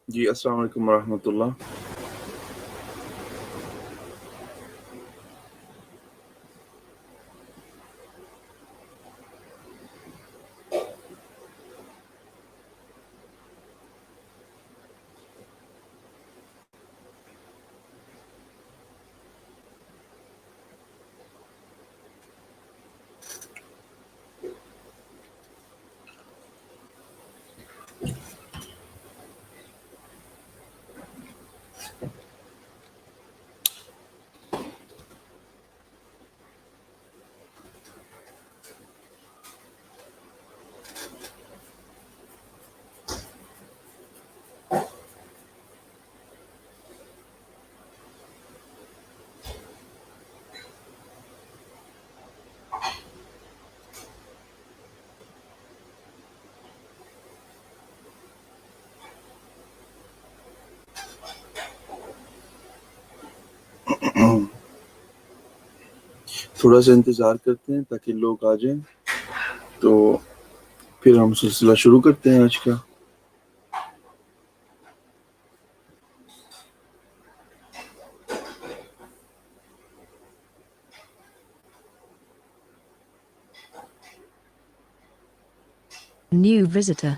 جی السلام علیکم ورحمۃ اللہ. تھوڑا سا انتظار کرتے ہیں تاکہ لوگ آ جائیں تو پھر ہم سلسلہ شروع کرتے ہیں آج کا. New visitor.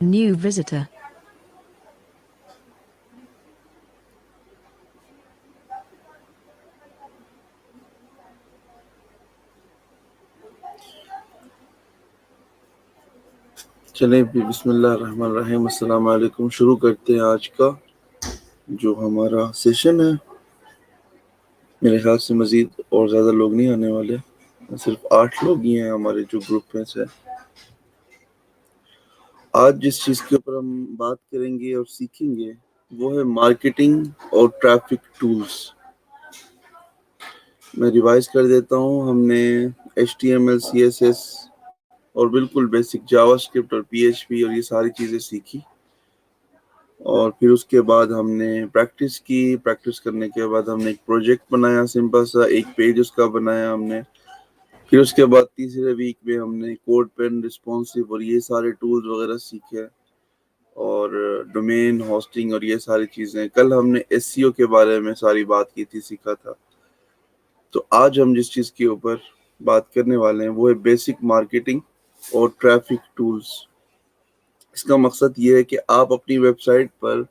New visitor. چلیں بسم اللہ الرحمن الرحیم. السلام علیکم. شروع کرتے ہیں آج کا جو ہمارا سیشن ہے. میرے خیال سے مزید اور زیادہ لوگ نہیں آنے والے، صرف 8 لوگ ہی ہیں ہمارے جو گروپ میں سے. آج جس چیز کے اوپر ہم بات کریں گے اور سیکھیں گے وہ ہے مارکیٹنگ اور ٹریفک ٹولز. میں ریوائز کر دیتا ہوں. ہم نے HTML CSS اور بالکل بیسک جاوا اسکرپٹ اور PHP اور یہ ساری چیزیں سیکھی، اور پھر اس کے بعد ہم نے پریکٹس کی. پریکٹس کرنے کے بعد ہم نے ایک پروجیکٹ بنایا، سمپل سا 1 پیج اس کا بنایا ہم نے. پھر اس کے بعد تیسرے ویک میں ہم نے کوڈ پین، رسپانسو اور یہ سارے ٹولز وغیرہ سیکھے، اور ڈومین ہوسٹنگ اور یہ ساری چیزیں. کل ہم نے SEO کے بارے میں ساری بات کی تھی، سیکھا تھا. تو آج ہم جس چیز کے اوپر بات کرنے والے ہیں وہ ہے بیسک مارکیٹنگ اور ٹریفک ٹولز. اس کا مقصد یہ ہے کہ آپ اپنی ویب سائٹ پر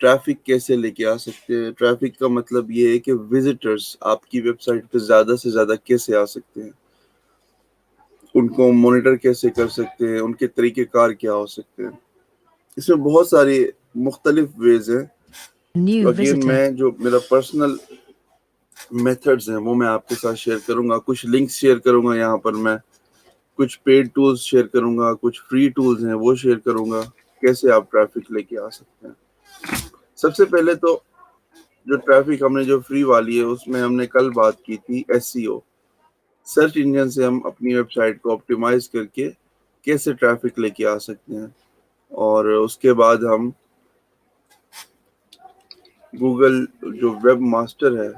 ٹریفک کیسے لے کے آ سکتے ہیں. ٹریفک کا مطلب یہ ہے کہ وزٹرز آپ کی ویب سائٹ پہ زیادہ سے زیادہ کیسے آ سکتے ہیں، ان کو مانیٹر کیسے کر سکتے ہیں، ان کے طریقہ کار کیا ہو سکتے ہیں. اس میں بہت ساری مختلف ویز ہیں. New again visitor. میں جو میرا پرسنل میتھڈز ہیں وہ میں آپ کے ساتھ شیئر کروں گا. کچھ لنکس شیئر کروں گا یہاں پر. میں کچھ پیڈ ٹولز شیئر کروں گا، کچھ فری ٹولز ہیں وہ شیئر کروں گا، کیسے آپ ٹریفک لے کے آ سکتے ہیں. سب سے پہلے تو جو ٹریفک ہم نے جو فری والی ہے اس میں ہم نے کل بات کی تھی SEO. سرچ انجن سے ہم اپنی ویب سائٹ کو آپٹیمائز کر کے کیسے ٹریفک لے کے آ سکتے ہیں. اور اس کے بعد ہم گوگل جو ویب ماسٹر ہے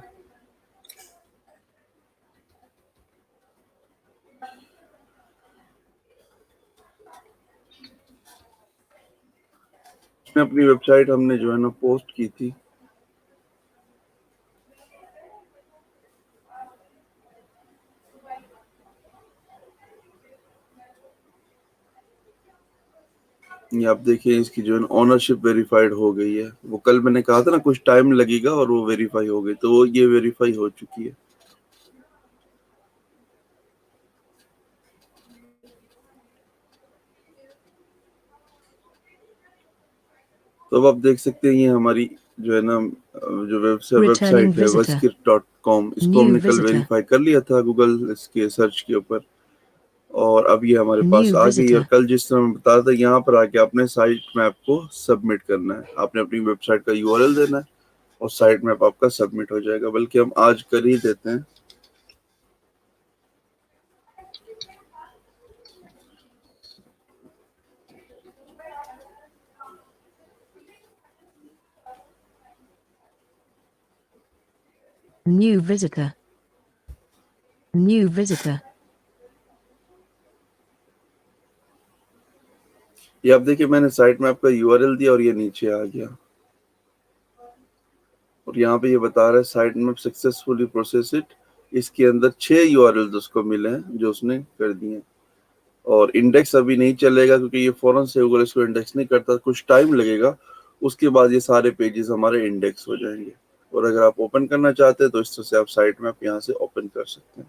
اس میں اپنی ویب سائٹ ہم نے جو ہے نا پوسٹ کی تھی. یہ آپ دیکھیں اس کی جو ہے اونرشپ ویریفائڈ ہو گئی ہے. وہ کل میں نے کہا تھا نا کچھ ٹائم لگے گا اور وہ ویریفائی ہو گئی, تو یہ ویریفائی ہو چکی ہے. تو اب آپ دیکھ سکتے ہیں یہ ہماری جو ہے نا جو ویب Returning سائٹ ہے visitor. waskit.com, اس کو ہم New نے کل visitor. ویریفائی کر لیا تھا گوگل اس کے سرچ کے اوپر, اور اب یہ ہمارے پاس New آ گئی. اور visitor. کل جس طرح میں بتا تھا یہاں پر آ کے اپنے سائٹ میپ کو سبمٹ کرنا ہے. آپ نے اپنی ویب سائٹ کا URL دینا ہے اور سائٹ میپ آپ کا سبمٹ ہو جائے گا. بلکہ ہم آج کر ہی دیتے ہیں. New visitor. New visitor. یہ آپ دیکھیں میں نے سائٹ میپ کا URL دیا اور یہ نیچے آ گیا, اور یہاں پہ یہ بتا رہا ہے سائٹ میپ سکسیسفلی پروسیسڈ. اس کے اندر 6 URLs اس کو ملے ہیں جو اس نے کر دیے ہیں. اور انڈیکس ابھی نہیں چلے گا کیونکہ یہ فوراً سے گوگل اس کو انڈیکس نہیں کرتا, کچھ ٹائم لگے گا. اس کے بعد یہ سارے پیجز ہمارے انڈیکس ہو جائیں گے. اور اگر آپ اوپن کرنا چاہتے ہیں تو اس طرح سے آپ سائٹ میپ یہاں سے اوپن کر سکتے ہیں.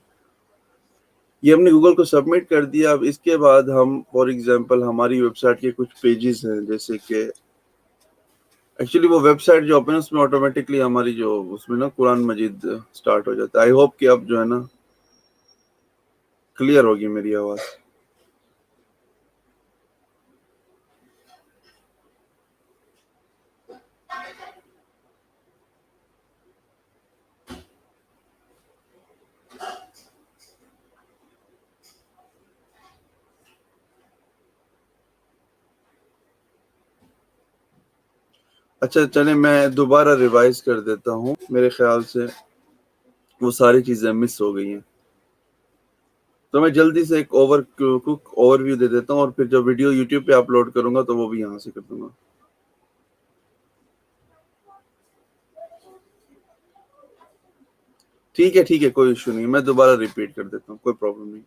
یہ ہم نے گوگل کو سبمٹ کر دیا. اب اس کے بعد ہم فار ایگزامپل ہماری ویب سائٹ کے کچھ پیجز ہیں, جیسے کہ ایکچولی وہ ویب سائٹ جو اوپن ہے اس میں آٹومیٹکلی ہماری جو اس میں نا قرآن مجید سٹارٹ ہو جاتا ہے. آئی ہوپ کہ اب جو ہے نا کلیئر ہوگی میری آواز. اچھا چلیں میں دوبارہ ریوائز کر دیتا ہوں, میرے خیال سے وہ ساری چیزیں مس ہو گئی ہیں. تو میں جلدی سے ایک اوور ویو دے دیتا ہوں, اور پھر جب ویڈیو یوٹیوب پہ اپلوڈ کروں گا تو وہ بھی یہاں سے کر دوں گا. ٹھیک ہے کوئی ایشو نہیں, میں دوبارہ ریپیٹ کر دیتا ہوں, کوئی پرابلم نہیں.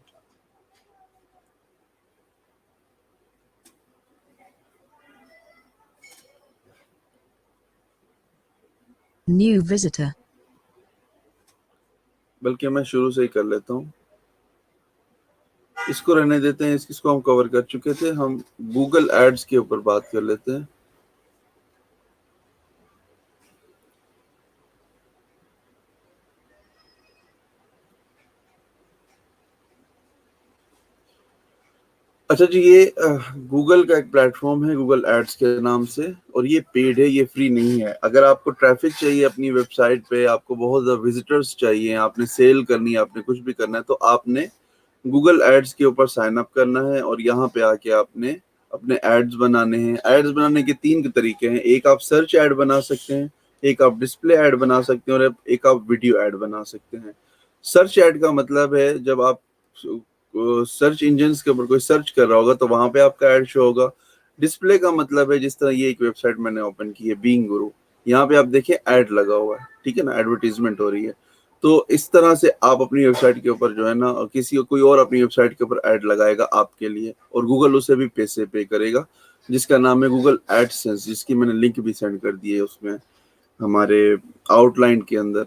New visitor. بلکہ میں شروع سے ہی کر لیتا ہوں. اس کو رہنے دیتے ہیں, اس کو ہم کور کر چکے تھے. ہم گوگل ایڈز کے اوپر بات کر لیتے ہیں. اچھا جی, یہ گوگل کا ایک پلیٹ فارم ہے گوگل ایڈز کے نام سے, اور یہ پیڈ ہے, یہ فری نہیں ہے. اگر آپ کو ٹریفک چاہیے اپنی ویب سائٹ پہ, آپ کو بہت زیادہ وزٹرز چاہیے, آپ نے سیل کرنی ہے, آپ نے کچھ بھی کرنا ہے, تو آپ نے گوگل ایڈز کے اوپر سائن اپ کرنا ہے. اور یہاں پہ آ کے آپ نے اپنے ایڈز بنانے ہیں. ایڈز بنانے کے 3 طریقے ہیں. ایک آپ سرچ ایڈ بنا سکتے ہیں, ایک آپ ڈسپلے ایڈ بنا سکتے ہیں, اور ایک آپ ویڈیو ایڈ بنا سکتے ہیں. سرچ ایڈ کا مطلب ہے جب آپ سرچ انجنز کے اوپر کوئی سرچ کر رہا ہوگا تو وہاں پہ آپ کا ایڈ شو ہوگا. ڈسپلے کا مطلب ہے جس طرح یہ ایک ویب سائٹ میں نے اوپن کی ہے بینگ گرو, یہاں پہ آپ دیکھیں ایڈ لگا ہوا ہے, ٹھیک ہے نا, ایڈورٹیزمنٹ ہو رہی ہے. تو اس طرح سے آپ اپنی ویب سائٹ کے اوپر جو ہے نا کوئی اور اپنی ویب سائٹ کے اوپر ایڈ لگائے گا آپ کے لیے, اور گوگل اسے بھی پیسے پے کرے گا, جس کا نام ہے گوگل ایڈ سینس, جس کی میں نے لنک بھی سینڈ کر دی ہے اس میں ہمارے آؤٹ لائن کے اندر.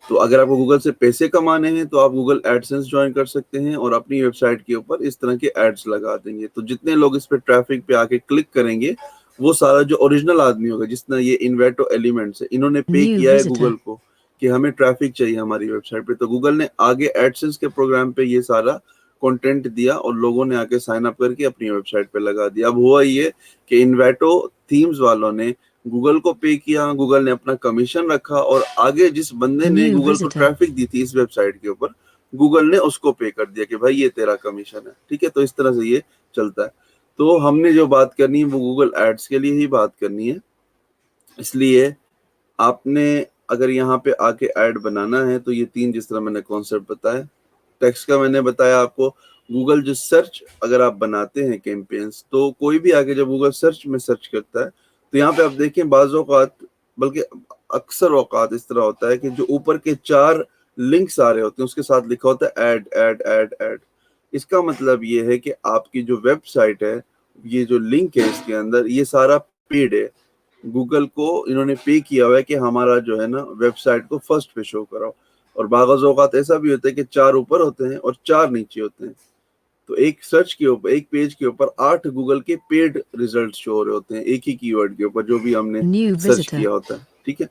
تو اگر آپ کو گوگل سے پیسے کمانے ہیں تو آپ گوگل ایڈ سینس جوائن کر سکتے ہیں, اور اپنی ویب سائٹ کے اوپر اس طرح کے ایڈز لگا دیں گے. تو جتنے لوگ اس پہ ٹریفک پہ آ کے کلک کریں گے, وہ سارا جو اوریجنل آدمی ہوگا, جس طرح یہ انویٹو ایلیمنٹس ہے, انہوں نے پے New کیا ہے visitor. گوگل کو کہ ہمیں ٹریفک چاہیے ہماری ویب سائٹ پہ, تو گوگل نے آگے ایڈسنس کے پروگرام پہ یہ سارا کنٹینٹ دیا, اور لوگوں نے آ کے سائن اپ کر کے اپنی ویب سائٹ پہ لگا دیا. اب ہوا یہ کہ انویٹو تھیمز والوں نے گوگل کو پے کیا, گوگل نے اپنا کمیشن رکھا, اور آگے جس بندے نے New گوگل کو visitor. ٹریفک دی تھی اس ویب سائٹ کے اوپر, گوگل نے اس کو پے کر دیا کہ بھائی یہ تیرا کمیشن ہے, ٹھیک ہے. تو اس طرح سے یہ چلتا ہے. تو ہم نے جو بات کرنی ہے وہ گوگل ایڈز کے لیے ہی بات کرنی ہے. اس لیے آپ نے اگر یہاں پہ آ کے ایڈ بنانا ہے تو یہ 3 جس طرح میں نے کانسیپٹ بتایا, ٹیکسٹ کا میں نے بتایا آپ کو. گوگل جو سرچ اگر آپ بناتے ہیں کیمپینز, تو کوئی بھی آگے جب گوگل سرچ میں سرچ کرتا ہے تو یہاں پہ آپ دیکھیں بعض اوقات, بلکہ اکثر اوقات اس طرح ہوتا ہے کہ جو اوپر کے 4 لنکس آ رہے ہوتے ہیں اس کے ساتھ لکھا ہوتا ہے ایڈ ایڈ ایڈ ایڈ. اس کا مطلب یہ ہے کہ آپ کی جو ویب سائٹ ہے یہ جو لنک ہے اس کے اندر یہ سارا پیڈ ہے. گوگل کو انہوں نے پے کیا ہوا ہے کہ ہمارا جو ہے نا ویب سائٹ کو فرسٹ پہ شو کراؤ. اور بعض اوقات ایسا بھی ہوتا ہے کہ 4 اوپر ہوتے ہیں اور 4 نیچے ہوتے ہیں. تو ایک سرچ کے اوپر ایک پیج کے اوپر 8 گوگل کے پیڈ ریزلٹ شو ہو رہے ہوتے ہیں ایک ہی کی ورڈ کے اوپر جو بھی ہم نے New سرچ visitor. کیا ہوتا ہے. ٹھیک ہے,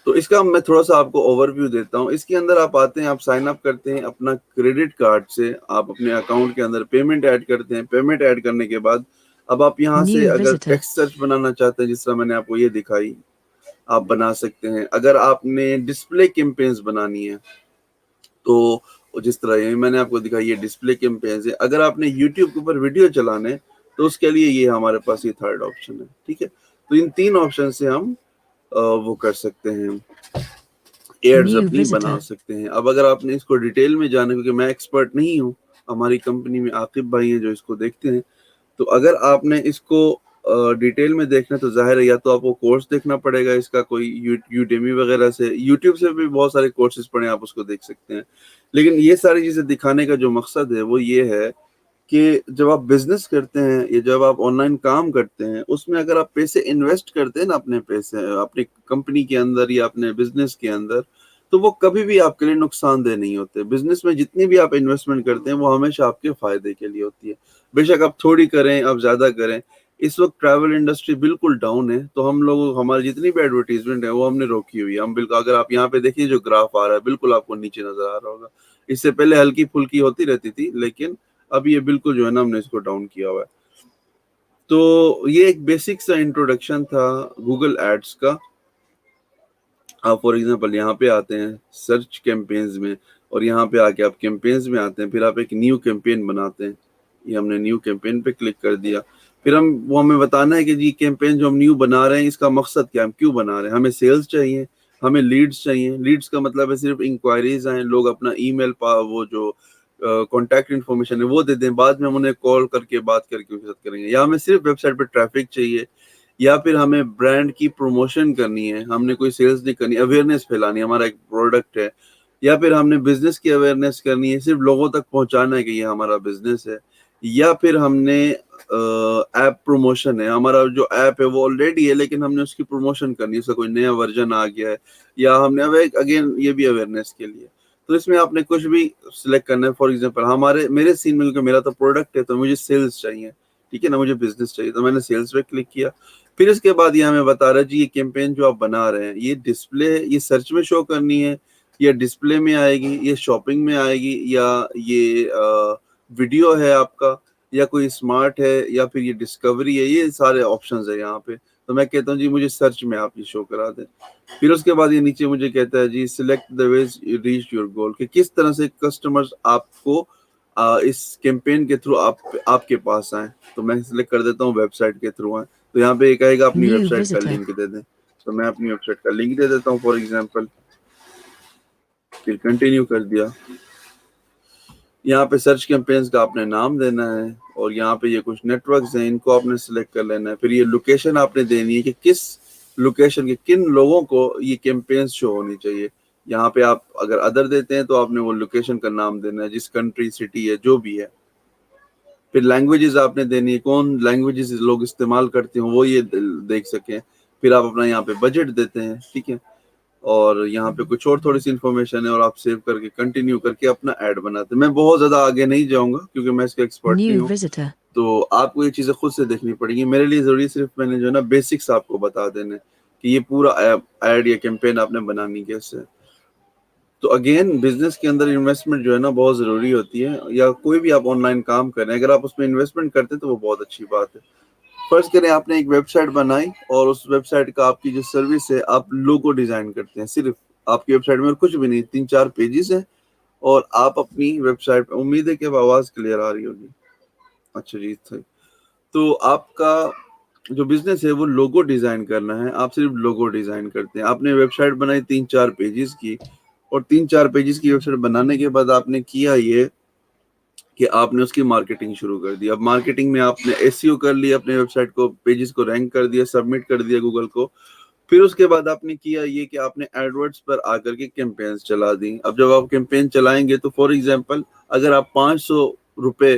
تو اس کا میں تھوڑا سا آپ کو اوور ویو دیتا ہوں. اس کے اندر آپ آتے ہیں, آپ سائن اپ کرتے ہیں اپنا کریڈٹ کارڈ سے, آپ اپنے اکاؤنٹ کے اندر پیمنٹ ایڈ کرتے ہیں. پیمنٹ ایڈ کرنے کے بعد اب آپ یہاں سے New اگر visitor. ٹیکسٹ سرچ بنانا چاہتے ہیں جس طرح میں نے آپ کو یہ دکھائی آپ بنا سکتے ہیں. اگر آپ نے ڈسپلے کیمپینز بنانی ہے تو جس طرح یہ میں نے آپ کو دکھائی یہ ڈسپلے کیمپینز ہے. اگر آپ نے یوٹیوب کے اوپر ویڈیو چلانے تو اس کے لیے یہ ہمارے پاس یہ تھرڈ آپشن ہے. ٹھیک ہے, تو ان 3 آپشن سے ہم وہ کر سکتے ہیں, ایڈز New اپنی visitor. بنا سکتے ہیں. اب اگر آپ نے اس کو ڈیٹیل میں جانا, کیونکہ میں ایکسپرٹ نہیں ہوں, ہماری کمپنی میں عاقب بھائی ہیں جو اس کو دیکھتے ہیں, تو اگر آپ نے اس کو ڈیٹیل میں دیکھنا تو ظاہر ہے یا تو آپ کو کورس دیکھنا پڑے گا اس کا کوئی یوڈیمی وغیرہ سے. یوٹیوب سے بھی بہت سارے کورسز پڑھیں, آپ اس کو دیکھ سکتے ہیں. لیکن یہ ساری چیزیں دکھانے کا جو مقصد ہے وہ یہ ہے کہ جب آپ بزنس کرتے ہیں یا جب آپ آن لائن کام کرتے ہیں اس میں اگر آپ پیسے انویسٹ کرتے ہیں نا اپنے پیسے اپنی کمپنی کے اندر یا اپنے بزنس کے اندر, تو وہ کبھی بھی آپ کے لیے نقصان دہ نہیں ہوتے. بزنس میں جتنی بھی آپ انویسٹمنٹ کرتے ہیں وہ ہمیشہ آپ کے فائدے کے لیے ہوتی ہے. بے شک آپ تھوڑی کریں آپ زیادہ کریں. اس وقت ٹریول انڈسٹری بالکل ڈاؤن ہے, تو ہم لوگ ہماری جتنی بھی ایڈورٹیزمنٹ ہے وہ ہم نے روکی ہوئی ہے. ہم بالکل اگر آپ یہاں پہ دیکھیے جو گراف آ رہا ہے بالکل آپ کو نیچے نظر آ رہا ہوگا. اس سے پہلے ہلکی پھلکی ہوتی رہتی تھی لیکن اب یہ بالکل جو ہے نا ہم نے اس کو ڈاؤن کیا ہوا ہے. تو یہ ایک بیسک سا انٹروڈکشن تھا گوگل ایڈس کا. آپ فار ایگزامپل یہاں پہ آتے ہیں سرچ کیمپینز میں اور یہاں پہ آ کے آپ کیمپینز میں آتے ہیں, پھر آپ ایک نیو کیمپین بناتے ہیں. یہ ہم نے نیو کیمپین پہ کلک کر دیا. پھر وہ ہمیں بتانا ہے کہ جی کیمپین جو ہم نیو بنا رہے ہیں اس کا مقصد کیا ہے, ہم کیوں بنا رہے ہیں. ہمیں سیلز چاہیے, ہمیں لیڈز چاہیے. لیڈز کا مطلب ہے صرف انکوائریز آئیں, لوگ اپنا ای میل وہ جو کانٹیکٹ انفارمیشن ہے وہ دے دیں, بعد میں ہم انہیں کال کر کے بات کر کے ان کے ساتھ کریں گے. یا ہمیں صرف ویب سائٹ پہ ٹریفک چاہیے, یا پھر ہمیں برانڈ کی پروموشن کرنی ہے, ہم نے کوئی سیلز نہیں کرنی, اویئرنیس پھیلانی ہے, ہمارا ایک پروڈکٹ ہے. یا پھر ہم نے بزنس کی اویئرنیس کرنی ہے, صرف لوگوں تک پہنچانا ہے کہ یہ ہمارا بزنس ہے. یا پھر ہم نے ایپ پروموشن ہے, ہمارا جو ایپ ہے وہ آلریڈی ہے لیکن ہم نے اس کی پروموشن کرنی ہے, اس کا کوئی نیا ورژن آ گیا ہے, یا ہم نے اگین یہ بھی اویئرنیس کے لیے. تو اس میں آپ نے کچھ بھی سلیکٹ کرنا ہے. فار ایگزامپل میرے سین میں کہ میرا تو پروڈکٹ ہے تو مجھے سیلز چاہیے, ٹھیک ہے نا, مجھے بزنس چاہیے, تو میں نے سیلز پہ کلک کیا. پھر اس کے بعد یہ ہمیں بتا رہا ہے جی یہ کیمپین جو آپ بنا رہے ہیں یہ ڈسپلے یہ سرچ میں شو کرنی ہے, یا ڈسپلے میں آئے گی, یہ شاپنگ میں آئے گی, یا یہ ویڈیو ہے آپ کا, یا کوئی اسمارٹ ہے, یا پھر یہ ڈسکوری ہے. یہ سارے آپشنز ہیں یہاں پہ. تو میں کہتا ہوں جی مجھے سرچ میں آپ یہ شو کرا دیں. پھر اس کے بعد یہ نیچے مجھے کہتا ہے جی select the ways reach your goal, کہ کس طرح سے کسٹمرز آپ کو اس کیمپین کے تھرو آپ کے پاس آئیں. تو میں سلیکٹ کر دیتا ہوں ویب سائٹ کے تھرو آئیں. تو یہاں پہ یہ کہے گا اپنی ویب New سائٹ کا visitor. لنک دے دیں, تو میں اپنی ویب سائٹ کا لنک دے دیتا ہوں فار ایگزامپل. پھر کنٹینیو کر دیا. یہاں پہ سرچ کیمپینز کا آپ نے نام دینا ہے, اور یہاں پہ یہ کچھ نیٹ ورکس ہیں ان کو آپ نے سلیکٹ کر لینا ہے. پھر یہ لوکیشن آپ نے دینی ہے کہ کس لوکیشن کے کن لوگوں کو یہ کیمپینز شو ہونی چاہیے. یہاں پہ آپ اگر ادر دیتے ہیں تو آپ نے وہ لوکیشن کا نام دینا ہے, جس کنٹری سٹی ہے جو بھی ہے. پھر لینگویجز آپ نے دینی ہے, کون لینگویجز لوگ استعمال کرتے ہیں وہ یہ دیکھ سکیں. پھر آپ اپنا یہاں پہ بجٹ دیتے ہیں, ٹھیک ہے, اور یہاں پہ کچھ اور تھوڑی سی انفارمیشن ہے, اور آپ سیو کر کے کنٹینیو کر کے اپنا ایڈ بناتے ہیں. میں بہت زیادہ آگے نہیں جاؤں گا کیونکہ میں اس کا ایکسپرٹ نہیں New ہوں, visitor. تو آپ کو یہ چیزیں خود سے دیکھنی پڑیں گی. میرے لیے ضروری صرف میں نے جو ہے نا بیسکس آپ کو بتا دینے کہ یہ پورا ایڈ یا کیمپین آپ نے بنانی کیسے. تو اگین بزنس کے اندر انویسٹمنٹ جو ہے نا بہت ضروری ہوتی ہے, یا کوئی بھی آپ آن لائن کام کریں اگر آپ اس میں انویسٹمنٹ کرتے ہیں تو وہ بہت اچھی بات ہے. فرض کریں آپ نے ایک ویب سائٹ بنائی, اور اس ویب سائٹ کا آپ کی جو سروس ہے آپ لوگو ڈیزائن کرتے ہیں. صرف آپ کی ویب سائٹ میں کچھ بھی نہیں, 3-4 پیجز ہیں, اور آپ اپنی ویب سائٹ پہ, امید ہے کہ اب آواز کلیئر آ رہی ہوگی. اچھا جی, تو آپ کا جو بزنس ہے وہ لوگو ڈیزائن کرنا ہے. آپ صرف لوگو ڈیزائن کرتے ہیں. آپ نے ویب سائٹ بنائی 3-4 پیجز کی, اور 3-4 پیجز کی ویب سائٹ بنانے کے بعد آپ نے کیا یہ کہ آپ نے اس کی مارکیٹنگ شروع کر دی. اب مارکیٹنگ میں آپ نے SEO کر لیا, اپنے ویب سائٹ کو پیجز کو رینک کر دیا, سبمٹ کر دیا گوگل کو. پھر اس کے بعد آپ نے کیا یہ کہ آپ نے ایڈورڈز پر آ کر کے کیمپینز چلا دی. اب جب آپ کیمپین چلائیں گے تو فار ایگزامپل اگر آپ 500 روپے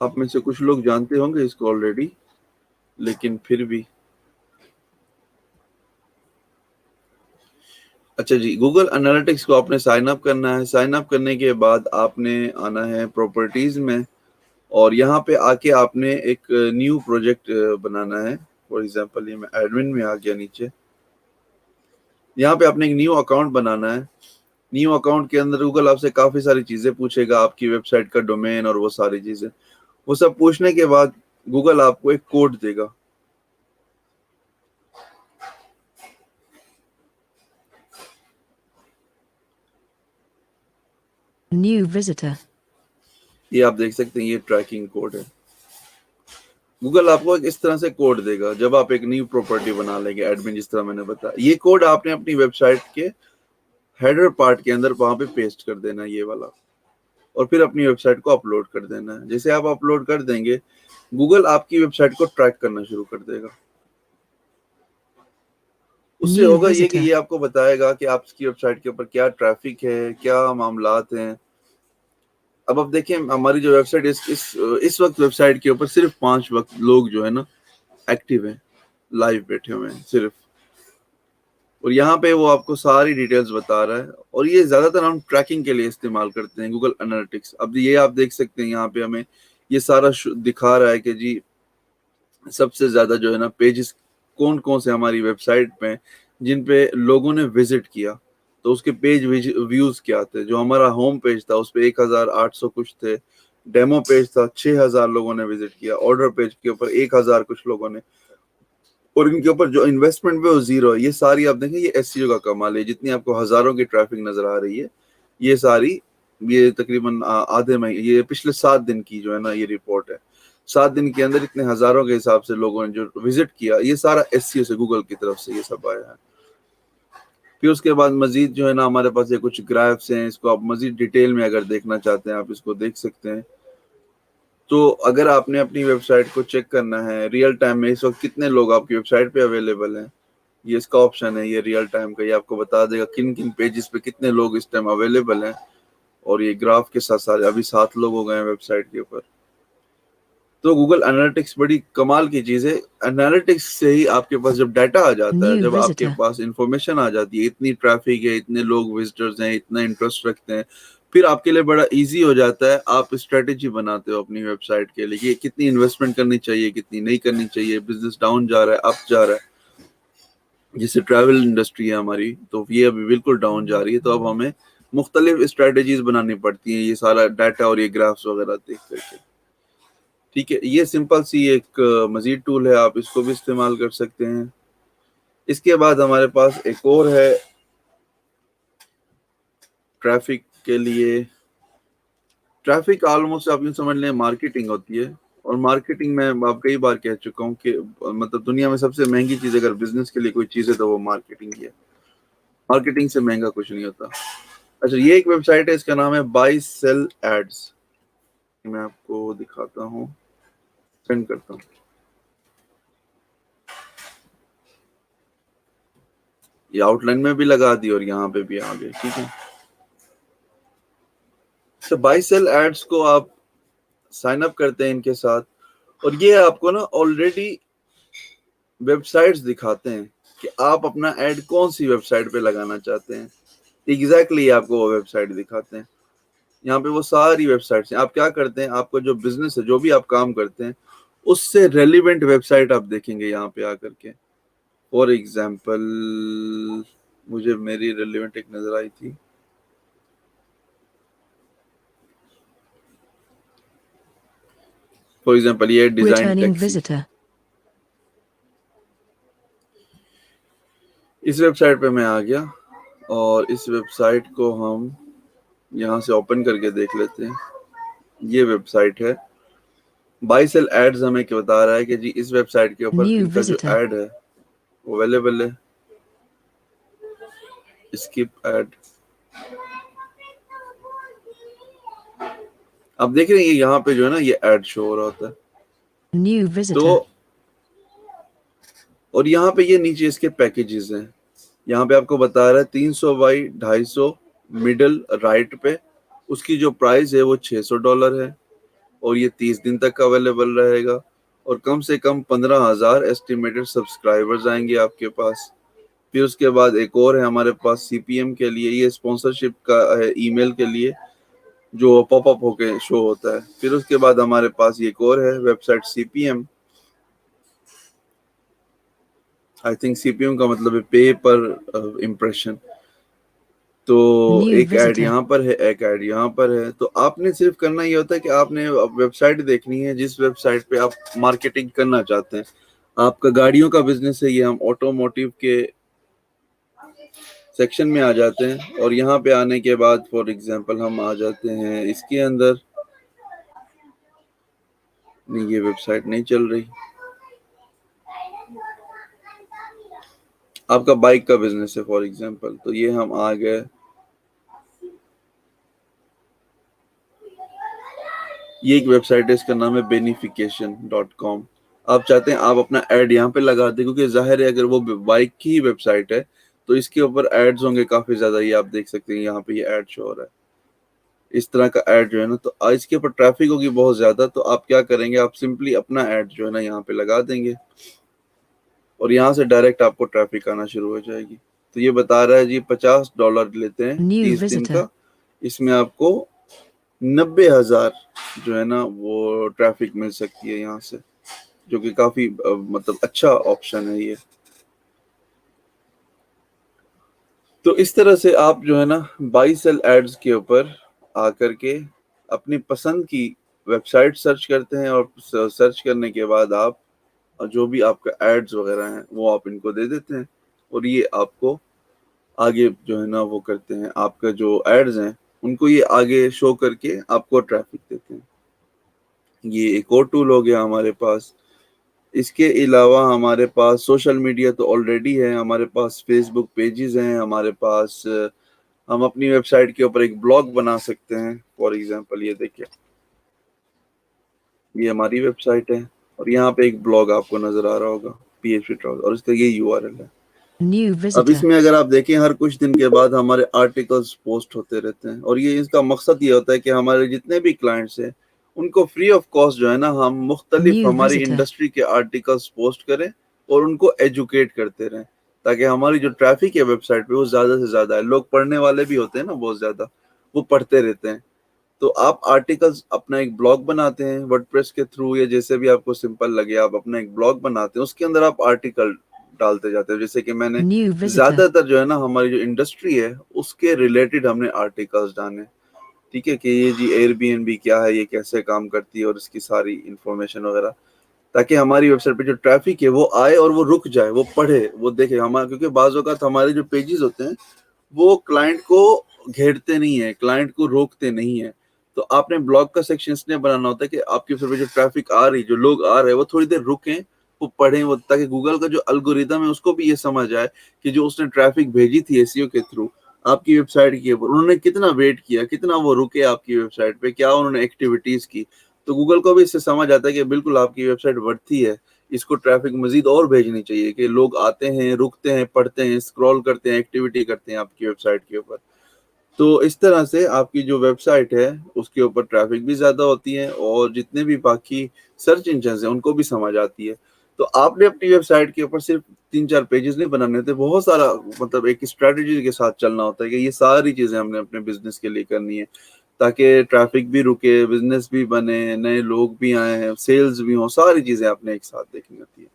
آپ میں سے کچھ لوگ جانتے ہوں گے اس کو آلریڈی، لیکن پھر بھی اچھا جی، گوگل انالیٹکس کو آپ نے سائن اپ کرنا ہے. سائن اپ کرنے کے بعد آپ نے آنا ہے پراپرٹیز میں، اور یہاں پہ آ کے آپ نے ایک نیو پروجیکٹ بنانا ہے. فار ایگزامپل یہ میں ایڈمن میں آ گیا نیچے. یہاں پہ آپ نے ایک نیو اکاؤنٹ بنانا ہے. نیو اکاؤنٹ کے اندر گوگل آپ سے کافی ساری چیزیں پوچھے گا، آپ کی ویب سائٹ کا ڈومین اور وہ ساری چیزیں. وہ سب پوچھنے کے بعد گوگل آپ کو ایک کوڈ دے گا. New visitor. یہ آپ دیکھ سکتے ہیں، یہ ٹریکنگ کوڈ ہے. گوگل آپ کو اس طرح سے کوڈ دے گا جب آپ ایک نیو پراپرٹی بنا لیں گے ایڈمن، جس طرح میں نے بتایا. یہ کوڈ آپ نے اپنی ویب سائٹ کے ہیڈر پارٹ کے اندر وہاں پہ پیسٹ کر دینا ہے، یہ والا، اور پھر اپنی ویب سائٹ کو اپلوڈ کر دینا ہے. جیسے آپ اپلوڈ کر دیں گے، گوگل آپ کی ویب سائٹ کو ٹریک کرنا شروع کر دے گا. اس سے New ہوگا یہ کہ visitor. یہ آپ کو بتائے گا کہ آپ کی ویب سائٹ کے اوپر کیا ٹریفک ہے، کیا معاملات ہیں. اب آپ دیکھیں ہماری جو ویب سائٹ اس وقت ویب سائٹ کے اوپر صرف 5 وقت لوگ جو ہے نا ایکٹیو ہیں، لائیو بیٹھے ہوئے ہیں صرف. اور یہاں پہ وہ آپ کو ساری ڈیٹیلز بتا رہا ہے. اور یہ زیادہ تر ہم ٹریکنگ کے لیے استعمال کرتے ہیں گوگل انالیٹکس. اب یہ آپ دیکھ سکتے ہیں یہاں پہ ہمیں یہ سارا دکھا رہا ہے کہ جی سب سے زیادہ جو ہے نا پیجز کون کون سے ہماری ویب سائٹ پہ جن پہ لوگوں نے وزٹ کیا. تو اس کے پیج ویوز کیا تھے. جو ہمارا ہوم پیج تھا اس پہ 1800 کچھ تھے. ڈیمو پیج تھا 6000 لوگوں نے وزٹ کیا. آرڈر پیج کے اوپر 1000 کچھ لوگوں نے. اور ان کے اوپر جو انویسٹمنٹ پہ وہ زیرو ہے. یہ ساری آپ دیکھیں یہ ایس سی او کا کمال ہے. جتنی آپ کو ہزاروں کی ٹریفک نظر آ رہی ہے، یہ ساری یہ تقریباً آدھے مہینے، یہ پچھلے 7 دن کی جو ہے نا یہ رپورٹ ہے. 7 دن کے اندر اتنے ہزاروں کے حساب سے لوگوں نے جو وزٹ کیا، یہ سارا ایس سی او سے گوگل کی طرف سے یہ سب آیا ہے. پھر اس کے بعد مزید جو ہے نا ہمارے پاس یہ کچھ گرافس ہیں. اس کو آپ مزید ڈیٹیل میں اگر دیکھنا چاہتے ہیں آپ اس کو دیکھ سکتے ہیں. تو اگر آپ نے اپنی ویب سائٹ کو چیک کرنا ہے ریئل ٹائم میں اس وقت کتنے لوگ آپ کی ویب سائٹ پہ اویلیبل ہیں، یہ اس کا آپشن ہے، یہ ریئل ٹائم کا. یہ آپ کو بتا دے گا کن کن پیجز پہ کتنے لوگ اس ٹائم اویلیبل ہیں. اور یہ گراف کے ساتھ ساتھ ابھی 7 لوگ ہو گئے ہیں ویب سائٹ کے اوپر. تو گوگل انالیٹکس بڑی کمال کی چیز ہے. انالیٹکس سے ہی آپ کے پاس جب ڈیٹا آ جاتا ہے، New جب آپ کے visitor. پاس انفارمیشن آ جاتی ہے، اتنی ٹریفک ہے، اتنے لوگ وزٹرز ہیں، اتنا انٹرسٹ رکھتے ہیں، پھر آپ کے لیے بڑا ایزی ہو جاتا ہے. آپ اسٹریٹجی بناتے ہو اپنی ویب سائٹ کے لیے، کتنی انویسٹمنٹ کرنی چاہیے، کتنی نہیں کرنی چاہیے. بزنس ڈاؤن جا رہا ہے، اپ جا رہا ہے. جیسے ٹریول انڈسٹری ہے ہماری، تو یہ ابھی بالکل ڈاؤن جا رہی ہے. تو اب ہمیں مختلف اسٹریٹجیز بنانی پڑتی ہیں یہ سارا ڈیٹا اور یہ گرافس وغیرہ دیکھ کر کے. ٹھیک ہے، یہ سمپل سی ایک مزید ٹول ہے، آپ اس کو بھی استعمال کر سکتے ہیں. اس کے بعد ہمارے پاس ایک اور ہے ٹریفک کے لیے. ٹریفک آلموسٹ آپ یوں سمجھ لیں مارکیٹنگ ہوتی ہے. اور مارکیٹنگ میں آپ کئی بار کہہ چکا ہوں کہ مطلب دنیا میں سب سے مہنگی چیز اگر بزنس کے لیے کوئی چیز ہے تو وہ مارکیٹنگ ہی ہے. مارکیٹنگ سے مہنگا کچھ نہیں ہوتا. اچھا، یہ ایک ویب سائٹ ہے، اس کا نام ہے بائی سیل ایڈز. میں آپ کو دکھاتا ہوں، سینڈ کرتا ہوں. یہ آؤٹ لائن میں بھی لگا دی اور یہاں پہ بھی آ گئے. ٹھیک ہے، تو بائی سیل ایڈز کو آپ سائن اپ کرتے ہیں ان کے ساتھ، اور یہ آپ کو نا آلریڈی ویب سائٹس دکھاتے ہیں کہ آپ اپنا ایڈ کون سی ویب سائٹ پہ لگانا چاہتے ہیں. ایگزیکٹلی آپ کو وہ ویب سائٹ دکھاتے ہیں. یہاں پہ وہ ساری ویب سائٹس ہیں. آپ کیا کرتے ہیں، آپ کا جو بزنس ہے، جو بھی آپ کام کرتے ہیں، اس سے ریلیونٹ ویب سائٹ آپ دیکھیں گے یہاں پہ آ کر کے. فار ایگزامپل مجھے میری ریلیونٹ ایک نظر آئی تھی. فار ایگزامپل یہ ڈیزائن Returning ٹیکسی. visitor. اس ویب سائٹ پہ میں آ گیا اور اس ویب سائٹ کو ہم یہاں سے اوپن کر کے دیکھ لیتے ہیں. یہ ویب سائٹ ہے. بائی سیل ایڈز ہمیں کیا بتا رہا ہے کہ جی اس ویب سائٹ کے اوپر New ان کا جو visitor. ایڈ ہے وہ اویلیبل ہے. Skip ad. اب دیکھ رہے ہیں یہاں پہ جو ہے نا یہ ایڈ شو ہو رہا ہوتا ہے. New تو visitor. اور یہاں پہ یہ نیچے اس کے پیکیجز ہیں. یہاں پہ آپ کو بتا رہا ہے 300 بائی 250 مڈل رائٹ پہ. اس کی جو پرائز ہے وہ $600 ہے. اور یہ 30 دن تک اویلیبل رہے گا، اور کم سے کم 15,000 ایسٹیمیٹڈ سبسکرائبرز آئیں گے آپ کے پاس۔ پھر اس کے بعد ایک اور ہے ہمارے پاس سی پی ایم کے لیے، یہ اسپانسرشپ کا ہے، ای میل کے لیے جو پاپ اپ ہو کے شو ہوتا ہے۔ پھر اس کے بعد ہمارے پاس ایک اور ہے website C P M, I think C P M کا مطلب ہے پے پر امپریشن۔ تو New ایک ایڈ visitor. یہاں پر ہے، ایک ایڈ یہاں پر ہے۔ تو آپ نے صرف کرنا یہ ہوتا ہے کہ آپ نے ویب سائٹ دیکھنی ہے جس ویب سائٹ پہ آپ مارکیٹنگ کرنا چاہتے ہیں۔ آپ کا گاڑیوں کا بزنس ہے، یہ ہم آٹو موٹیو کے سیکشن میں آ جاتے ہیں، اور یہاں پہ آنے کے بعد فار ایگزامپل ہم آ جاتے ہیں اس کے اندر۔ نہیں، یہ ویب سائٹ نہیں چل رہی۔ آپ کا بائک کا بزنس ہے فار ایگزامپل، تو یہ ہم آ گئے، یہ ایک ویب سائٹ ہے، اس کا نام ہے benefication.com۔ آپ چاہتے ہیں آپ اپنا ایڈ یہاں پہ لگا دیں، کیونکہ ظاہر ہے اگر وہ بائک کی ہی ویب سائٹ ہے تو اس کے اوپر ایڈز ہوں گے کافی زیادہ۔ یہ آپ دیکھ سکتے ہیں یہاں پہ یہ ایڈ شو ہو رہا ہے، اس طرح کا ایڈ جو ہے نا، تو اس کے اوپر ٹریفک ہوگی بہت زیادہ۔ تو آپ کیا کریں گے، آپ سمپلی اپنا ایڈ جو ہے نا یہاں پہ لگا دیں گے، اور یہاں سے ڈائریکٹ آپ کو ٹریفک آنا شروع ہو جائے گی۔ تو یہ بتا رہا ہے جی $50 لیتے ہیں New 30 دن visitor. کا، اس میں آپ کو 90,000 جو ہے نا وہ ٹریفک مل سکتی ہے یہاں سے، جو کہ کافی مطلب اچھا آپشن ہے یہ۔ تو اس طرح سے آپ جو ہے نا بائی سیل ایڈز کے اوپر آ کر کے اپنی پسند کی ویب سائٹ سرچ کرتے ہیں، اور سرچ کرنے کے بعد آپ جو بھی آپ کا ایڈز وغیرہ ہیں وہ آپ ان کو دے دیتے ہیں، اور یہ آپ کو آگے جو ہے نا وہ کرتے ہیں، آپ کا جو ایڈز ہیں ان کو یہ آگے شو کر کے آپ کو ٹریفک دیتے ہیں۔ یہ ایک اور ٹول ہو گیا ہمارے پاس۔ اس کے علاوہ ہمارے پاس سوشل میڈیا تو آلریڈی ہے، ہمارے پاس فیس بک پیجز ہیں، ہمارے پاس ہم اپنی ویب سائٹ کے اوپر ایک بلاگ بنا سکتے ہیں۔ فار ایگزامپل یہ دیکھیں، یہ ہماری ویب سائٹ ہے، اور یہاں پہ ایک بلاگ آپ کو نظر آ رہا ہوگا PHP ٹراؤزر، اور اس کا یہ URL ہے۔ New اب اس visitor. میں اگر آپ دیکھیں ہر کچھ دن کے بعد ہمارے آرٹیکلز پوسٹ ہوتے رہتے ہیں، اور یہ اس کا مقصد یہ ہوتا ہے کہ ہمارے جتنے بھی کلائنٹس ہیں ان کو فری آف کاسٹ جو ہے نا ہم مختلف New ہماری visitor. انڈسٹری کے آرٹیکلز پوسٹ کریں اور ان کو ایجوکیٹ کرتے رہیں، تاکہ ہماری جو ٹریفک ہے ویب سائٹ پہ وہ زیادہ سے زیادہ ہے۔ لوگ پڑھنے والے بھی ہوتے ہیں نا بہت زیادہ، وہ پڑھتے رہتے ہیں۔ تو آپ آرٹیکلز اپنا ایک بلاگ بناتے ہیں ورڈ پریس کے تھرو، یا جیسے بھی آپ کو سمپل لگے، آپ اپنا ایک بلاگ بناتے ہیں، اس کے اندر آپ آرٹیکل ڈالتے جاتے ہیں۔ جیسے کہ میں نے New visitor. زیادہ تر جو ہے نا ہماری جو انڈسٹری ہے اس کے ریلیٹڈ ہم نے آرٹیکلز ڈالے، ٹھیک ہے، کہ یہ جی ایئر بی این بی کیا ہے، یہ کیسے کام کرتی ہے، اور اس کی ساری انفارمیشن وغیرہ، تاکہ ہماری ویب سائٹ پہ جو ٹریفک ہے وہ آئے اور وہ رک جائے، وہ پڑھے، وہ دیکھے ہمارا، کیونکہ بعض اوقات ہمارے جو پیجز ہوتے ہیں وہ کلائنٹ کو گھیرتے نہیں ہیں، کلائنٹ کو روکتے نہیں ہیں۔ تو آپ نے بلاگ کا سیکشن اس لیے بنانا ہوتا ہے کہ آپ کی ویب سائٹ پہ جو ٹریفک آ رہی، جو لوگ آ رہے ہیں، وہ تھوڑی دیر رکیں، وہ پڑھیں، وہ تاکہ گوگل کا جو الگوریدم ہے اس کو بھی یہ سمجھ آئے کہ جو اس نے ٹریفک بھیجی تھی SEO کے تھرو آپ کی ویب سائٹ کے اوپر، انہوں نے کتنا ویٹ کیا، کتنا وہ رکے آپ کی ویب سائٹ پہ، کیا انہوں نے ایکٹیویٹیز کی۔ تو گوگل کو بھی اس سے سمجھ آتا ہے کہ بالکل آپ کی ویب سائٹ ورتھی ہے، اس کو ٹریفک مزید اور بھیجنی چاہیے، کہ لوگ آتے ہیں، رکتے ہیں، پڑھتے ہیں، اسکرول کرتے ہیں، ایکٹیویٹی کرتے ہیں آپ کی ویب سائٹ کے اوپر۔ تو اس طرح سے آپ کی جو ویب سائٹ ہے اس کے اوپر ٹریفک بھی زیادہ ہوتی ہے، اور جتنے بھی باقی سرچ انجنز ہیں ان کو بھی سمجھ آتی ہے۔ تو آپ نے اپنی ویب سائٹ کے اوپر صرف 3-4 پیجز نہیں بنانے ہوتے، بہت سارا مطلب ایک اسٹریٹجی کے ساتھ چلنا ہوتا ہے، کہ یہ ساری چیزیں ہم نے اپنے بزنس کے لیے کرنی ہے، تاکہ ٹریفک بھی رکے، بزنس بھی بنے، نئے لوگ بھی آئے ہیں، سیلز بھی ہوں، ساری چیزیں آپ نے ایک ساتھ دیکھنی ہوتی ہے۔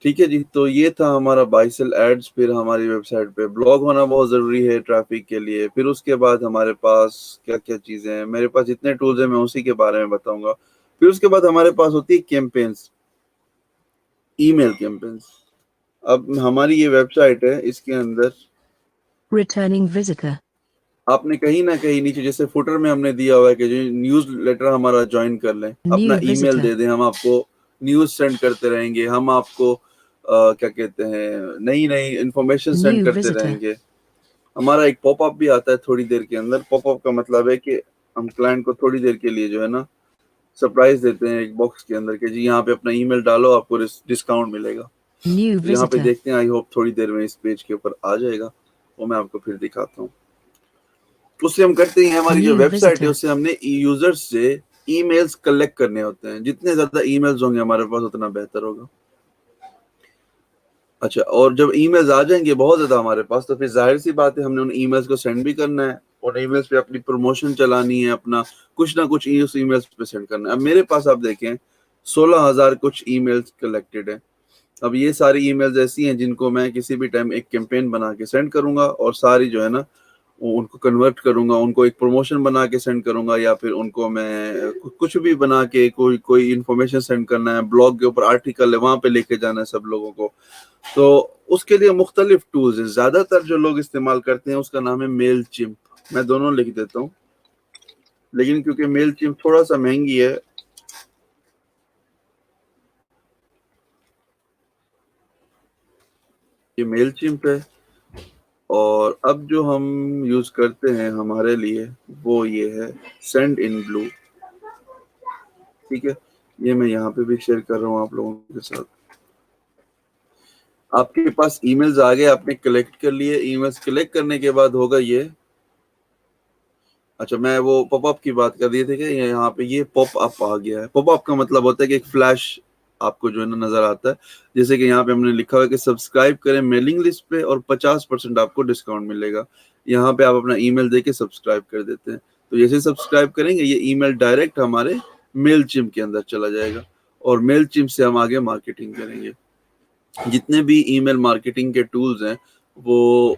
ٹھیک ہے جی، تو یہ تھا ہمارا بائی سیل ایڈز۔ پھر ہماری ویب سائٹ پہ بلاگ ہونا بہت ضروری ہے ٹریفک کے لیے۔ پھر اس کے بعد ہمارے پاس کیا کیا چیزیں ہیں، میرے پاس جتنے ٹولز ہیں میں اسی کے بارے میں بتاؤں گا۔ پھر اس کے بعد ہمارے پاس ہوتی ہے کیمپینز، ای میل کیمپینز۔ اب ہماری یہ ویب سائٹ ہے، اس کے اندر Returning visitor. آپ نے کہیں نہ کہیں نیچے جیسے فوٹر میں ہم نے دیا ہوا ہے کہ جو نیوز لیٹر ہمارا جوائن کر لیں، اپنا New ای میل visitor. دے دیں، ہم آپ کو نیوز سینڈ کرتے رہیں گے، ہم آپ کو کیا کہتے ہیں نئی نئی انفارمیشن سینڈ New کرتے visitor. رہیں گے۔ ہمارا ایک پاپ اپ بھی آتا ہے تھوڑی دیر کے اندر۔ پاپ اپ کا مطلب ہے کہ ہم کلائنٹ کو تھوڑی دیر کے لیے جو ہے نا سرپرائز دیتے ہیں ایک باکس کے اندر، کہ جی یہاں پہ اپنا ای میل ڈالو، آپ کو ڈسکاؤنٹ ملے گا۔ New تو یہاں پہ visitor. دیکھتے ہیں، آئی ہوپ تھوڑی دیر میں اس پیج کے اوپر آ جائے گا، وہ میں آپ کو پھر دکھاتا ہوں۔ اس سے ہم کرتے ہیں ہماری جو New ویب سائٹ ہے visitor. اس سے ہم نے یوزر سے ای میلز کلیکٹ کرنے ہوتے ہیں. جتنے زیادہ ای میلز ہوں گے ہمارے پاس اتنا بہتر ہوگا. اچھا، اور جب ای میلز آ جائیں گے بہت زیادہ ہمارے پاس تو پھر ظاہر سی بات ہے ہم نے ان ای میلز کو سینڈ بھی کرنا ہے اور ای میلز پہ اپنی پروموشن چلانی ہے، اپنا کچھ نہ کچھ اس ای میلز پہ سینڈ کرنا ہے. اب میرے پاس آپ دیکھیں 16,000 کچھ ای میلز کلیکٹڈ ہیں. اب یہ ساری ای میلز ایسی ہیں جن کو میں کسی بھی ٹائم ایک کیمپین بنا کے سینڈ کروں گا اور ساری جو ہے نا ان کو کنورٹ کروں گا، ان کو ایک پروموشن بنا کے سینڈ کروں گا، یا پھر ان کو میں کچھ بھی بنا کے کوئی انفارمیشن سینڈ کرنا ہے، بلاگ کے اوپر آرٹیکل ہے وہاں پہ لے کے جانا ہے سب لوگوں کو. تو اس کے لیے مختلف ٹولز ہیں. زیادہ تر جو لوگ استعمال کرتے ہیں اس کا نام ہے میل چمپ. میں دونوں لکھ دیتا ہوں، لیکن کیونکہ میل چمپ تھوڑا سا مہنگی ہے یہ میل چمپ ہے. اور اب جو ہم یوز کرتے ہیں ہمارے لیے وہ یہ ہے سینڈ ان بلو. ٹھیک ہے، یہ میں یہاں پہ بھی شیئر کر رہا ہوں آپ لوگوں کے ساتھ. آپ کے پاس ای میلز آ گئے، آپ نے کلیکٹ کر لیے. ای میلز کلیکٹ کرنے کے بعد ہوگا یہ. اچھا، میں وہ پاپ اپ کی بات کر رہی تھی کہ یہاں پہ یہ پاپ اپ آ گیا ہے. پاپ اپ کا مطلب ہوتا ہے کہ ایک فلیش آپ کو جو ہے نا نظر آتا ہے، جیسے کہ یہاں پہ ہم نے لکھا ہوا ہے کہ سبسکرائب کریں میلنگ لسٹ پہ اور 50% آپ کو ڈسکاؤنٹ ملے گا. یہاں پہ آپ اپنا ای میل دے کے سبسکرائب کر دیتے ہیں. تو جیسے سبسکرائب کریں گے یہ ای میل ڈائریکٹ ہمارے میل چمپ کے اندر چلا جائے گا اور میل چمپ سے ہم آگے مارکیٹنگ کریں گے. جتنے بھی ای میل مارکیٹنگ کے ٹولز ہیں وہ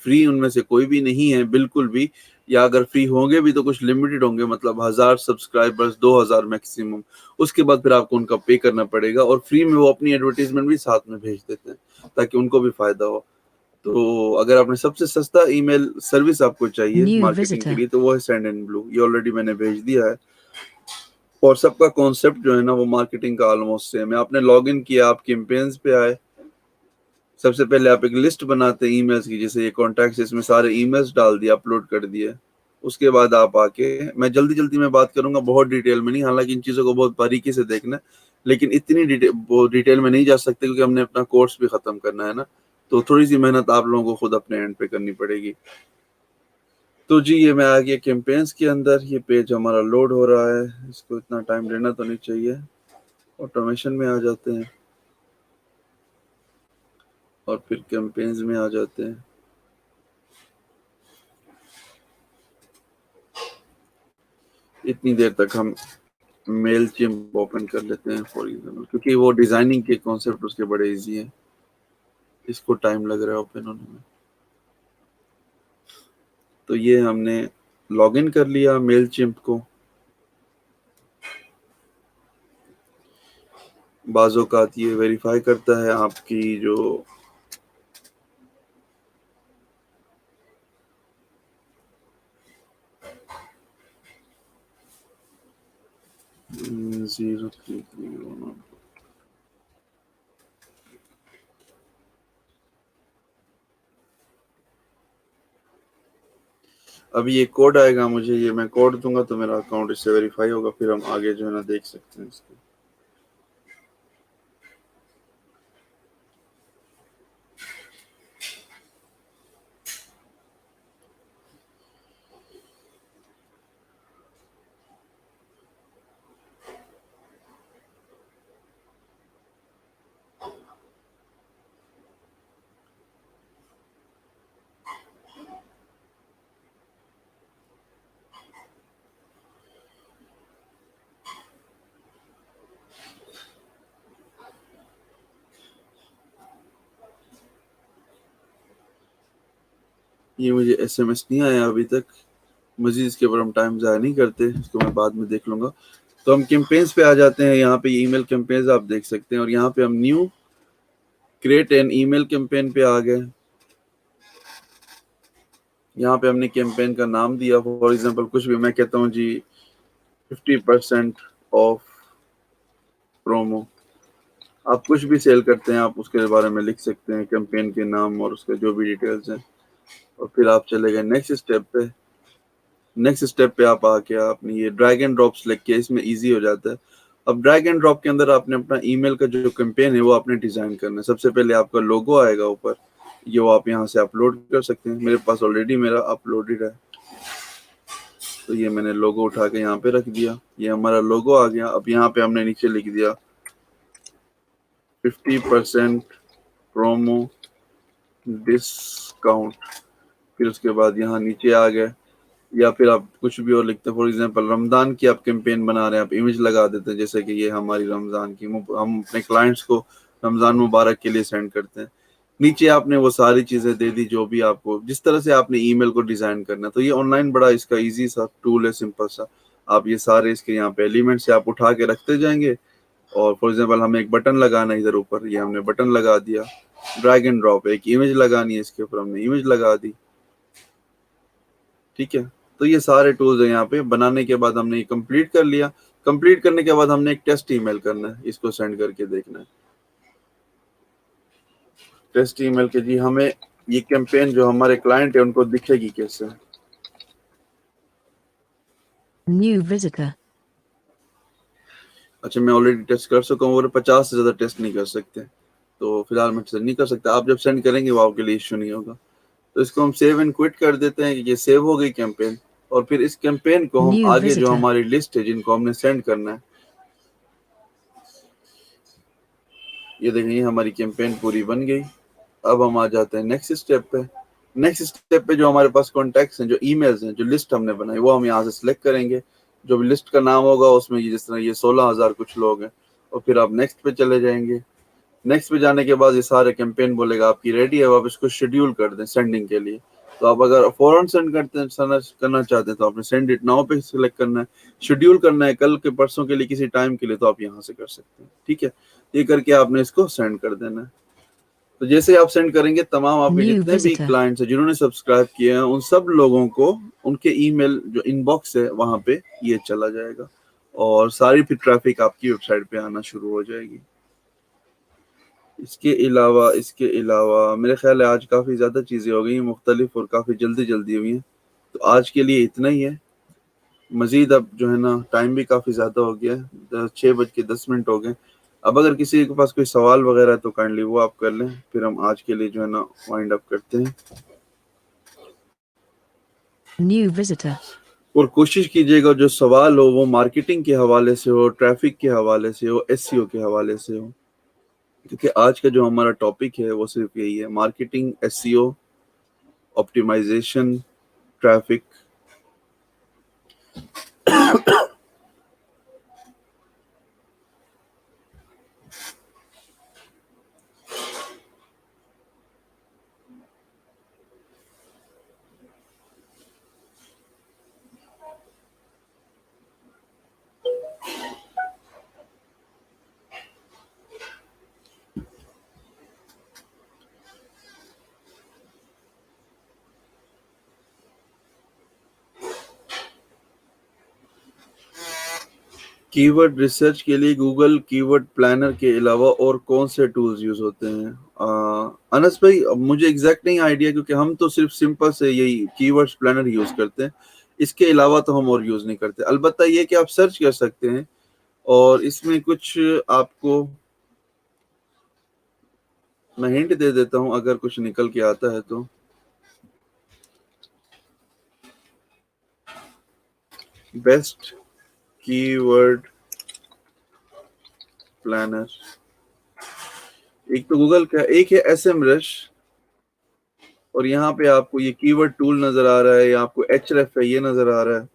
فری ان میں سے کوئی بھی نہیں ہے بالکل بھی، یا اگر فری ہوں گے بھی تو کچھ لمیٹڈ ہوں گے، مطلب 1000 سبسکرائبرز 2000 میکسیمم. اس کے بعد پھر آپ کو ان کا پے کرنا پڑے گا اور فری میں وہ اپنی ایڈورٹیزمنٹ بھی ساتھ میں بھیج دیتے ہیں تاکہ ان کو بھی فائدہ ہو. تو اگر آپ نے سب سے سستا ای میل سروس آپ کو چاہیے New مارکیٹنگ کے visitor. لیے تو وہ ہے سینڈ ان بلو. یہ آلریڈی میں نے بھیج دیا ہے اور سب کا کانسیپٹ جو ہے نا وہ مارکیٹنگ کا آلموسٹ سیم ہے. آپ نے لاگ ان کیا، آپ کیمپینز پہ آئے. سب سے پہلے آپ ایک لسٹ بناتے ہیں ای میلز کی، جیسے یہ کانٹیکٹس، اس میں سارے ای میلز ڈال دیے، اپلوڈ کر دیے. اس کے بعد آپ آ کے، میں جلدی میں بات کروں گا بہت ڈیٹیل میں نہیں، حالانکہ ان چیزوں کو بہت باریکی سے دیکھنا ہے لیکن اتنی ڈیٹیل میں نہیں جا سکتے کیونکہ ہم نے اپنا کورس بھی ختم کرنا ہے نا. تو تھوڑی سی محنت آپ لوگوں کو خود اپنے اینڈ پہ کرنی پڑے گی. تو جی یہ میں آ گیا کیمپینز کے اندر. یہ پیج ہمارا لوڈ ہو رہا ہے، اس کو اتنا ٹائم لینا تو نہیں چاہیے. آٹومیشن میں آ جاتے ہیں اور پھر کیمپینز میں آ جاتے ہیں. اتنی دیر تک ہم میل چمپ اوپن کر لیتے ہیں فار ایگزامپل، کیونکہ وہ ڈیزائننگ کے کانسیپٹ اس کے بڑے ایزی ہیں. اس کو ٹائم لگ رہا ہے اوپن ہونے میں. تو یہ ہم نے لاگ ان کر لیا میل چمپ کو. بعض اوقات یہ ویریفائی کرتا ہے آپ کی جو زیرو تھری ابھی یہ کوڈ آئے گا مجھے، یہ میں کوڈ دوں گا تو میرا اکاؤنٹ اس سے ویریفائی ہوگا، پھر ہم آگے جو ہے نا دیکھ سکتے ہیں اس کو. یہ مجھے ایس ایم ایس نہیں آیا ابھی تک. مزید اس کے اوپر ہم ٹائم ضائع نہیں کرتے، اس کو میں بعد میں دیکھ لوں گا. تو ہم کیمپینز پہ آ جاتے ہیں. یہاں پہ ای میل کیمپینز آپ دیکھ سکتے ہیں اور یہاں پہ ہم new create an email campaign پہ آ گئے. یہاں پہ ہم نے کیمپین کا نام دیا، فار ایگزامپل کچھ بھی، میں کہتا ہوں جی 50% آف پرومو. آپ کچھ بھی سیل کرتے ہیں آپ اس کے بارے میں لکھ سکتے ہیں، کیمپین کے نام اور اس کے جو بھی ڈیٹیلز ہیں. اور پھر آپ چلے گئے نیکسٹ اسٹیپ پہ. نیکسٹ اسٹیپ پہ آپ آ کے آپ نے یہ ڈریگ اینڈ ڈراپ سلیکٹ کیا، اس میں ایزی ہو جاتا ہے. اب ڈریگ اینڈ ڈراپ کے اندر آپ نے اپنا ای میل کا جو کیمپین ہے وہ آپ نے ڈیزائن کرنا ہے. سب سے پہلے آپ کا لوگو آئے گا اوپر، یہ وہ آپ یہاں سے اپلوڈ کر سکتے ہیں. میرے پاس آلریڈی میرا اپلوڈڈ ہے. تو یہ میں نے لوگو اٹھا کے یہاں پہ رکھ دیا, یہ ہمارا لوگو آ گیا. اب یہاں پہ ہم نے نیچے لکھ دیا 50% پرومو ڈسکاؤنٹ. پھر اس کے بعد یہاں نیچے آ گئے, یا پھر آپ کچھ بھی اور لکھتے ہیں. فار ایگزامپل رمضان کی آپ کیمپین بنا رہے ہیں, آپ امیج لگا دیتے ہیں جیسے کہ یہ ہماری رمضان کی, ہم اپنے کلائنٹس کو رمضان مبارک کے لیے سینڈ کرتے ہیں. نیچے آپ نے وہ ساری چیزیں دے دی جو بھی آپ کو, جس طرح سے آپ نے ای میل کو ڈیزائن کرنا. تو یہ آن لائن بڑا اس کا ایزی سا ٹول ہے, سمپل سا. آپ یہ سارے اس کے یہاں پہ ایلیمنٹ سے آپ اٹھا کے رکھتے جائیں گے. اور فار ایگزامپل ہمیں ایک بٹن لگانا ہے ادھر اوپر, یہ ہم نے بٹن لگا دیا. ڈریگ اینڈ ڈراپ, ایک امیج لگانی ہے اس کے اوپر, ہم نے امیج لگا دی. ٹھیک ہے, تو یہ سارے ٹولز ہیں یہاں پہ. بنانے کے بعد ہم نے یہ کمپلیٹ کر لیا. کمپلیٹ کرنے کے بعد ہم نے ایک ٹیسٹ ای میل کرنا ہے, اس کو سینڈ کر کے دیکھنا ہے. ٹیسٹ ای میل کے جی ہمیں یہ کیمپین جو ہمارے کلائنٹ ہے ان کو دکھے گی کیسے. New visitor. اچھا میں آلریڈی ٹیسٹ کر سکا ہوں, اور 50 سے زیادہ ٹیسٹ نہیں کر سکتے, تو فی الحال میں نہیں کر سکتا. آپ جب سینڈ کریں گے وہ آپ کے لیے ایشو نہیں ہوگا. تو اس کو ہم سیو اینڈ کوئٹ کر دیتے ہیں کہ یہ سیو ہو گئی کیمپین. اور پھر اس کیمپین کو ہم New آگے جو visitor. ہماری لسٹ ہے جن کو ہم نے سینڈ کرنا ہے, یہ دیکھیں ہماری کیمپین پوری بن گئی. اب ہم آ جاتے ہیں نیکسٹ اسٹیپ پہ. نیکسٹ اسٹیپ پہ جو ہمارے پاس کانٹیکٹس ہیں, جو ای میلز ہیں, جو لسٹ ہم نے بنائی, وہ ہم یہاں سے سلیکٹ کریں گے. جو بھی لسٹ کا نام ہوگا اس میں جس طرح یہ 16,000 کچھ لوگ ہیں, اور پھر آپ نیکسٹ پہ چلے جائیں گے. نیکسٹ پہ جانے کے بعد یہ سارے کیمپین بولے گا آپ کی ریڈی ہے, آپ اس کو شیڈیول کر دیں سینڈنگ کے لیے. تو آپ اگر فوراً سینڈ کرنا چاہتے ہیں تو آپ نے سینڈ اٹ ناؤ پہ سلیکٹ کرنا ہے. شیڈیول کرنا ہے کل کے پرسوں کے لیے کسی ٹائم کے لیے, تو آپ یہاں سے کر سکتے ہیں. ٹھیک ہے, یہ کر کے آپ نے اس کو سینڈ کر دینا ہے. تو جیسے آپ سینڈ کریں گے, تمام آپ کے New جتنے بھی visitor. کلائنٹس ہیں جنہوں نے سبسکرائب کیے ہیں, ان سب لوگوں کو ان کے ای میل جو ان باکس ہے وہاں پہ یہ چلا جائے گا, اور ساری پھر ٹریفک آپ کی ویب سائٹ پہ آنا شروع ہو جائے گی. اس کے علاوہ میرے خیال ہے آج کافی زیادہ چیزیں ہو گئی ہیں مختلف, اور کافی جلدی ہوئی ہیں. تو آج کے لیے اتنا ہی ہے. مزید اب جو ہے نا ٹائم بھی کافی زیادہ ہو گیا ہے, 6:10 ہو گئے. اب اگر کسی کے پاس کوئی سوال وغیرہ ہے تو کائنڈلی وہ آپ کر لیں, پھر ہم آج کے لیے جو ہے نا وائنڈ اپ کرتے ہیں. New visitor. اور کوشش کیجیے گا جو سوال ہو وہ مارکیٹنگ کے حوالے سے ہو, ٹریفک کے حوالے سے ہو, ایس سی او کے حوالے سے ہو. کیونکہ آج کا جو ہمارا ٹاپک ہے وہ صرف یہی ہے, مارکیٹنگ, ایس سی او, آپٹیمائزیشن, ٹریفک. کی ورڈ ریسرچ کے لیے گوگل کی ورڈ پلانر کے علاوہ اور کون سے ٹولز یوز ہوتے ہیں؟ انس بھائی مجھے ایگزیکٹ نہیں آئیڈیا, کیونکہ ہم تو صرف سمپل سے یہی کی ورڈ پلانر یوز کرتے ہیں. اس کے علاوہ تو ہم اور یوز نہیں کرتے. البتہ یہ کہ آپ سرچ کر سکتے ہیں, اور اس میں کچھ آپ کو میں ہنٹ دے دیتا ہوں اگر کچھ نکل کے آتا ہے تو. بیسٹ کی ورڈ پلانر, ایک تو گوگل کا, ایک ہے ایس ایم رش, اور یہاں پہ آپ کو یہ کی ورڈ ٹول نظر آ رہا ہے, یا آپ کو ایچ ریف ہے یہ نظر آ رہا ہے.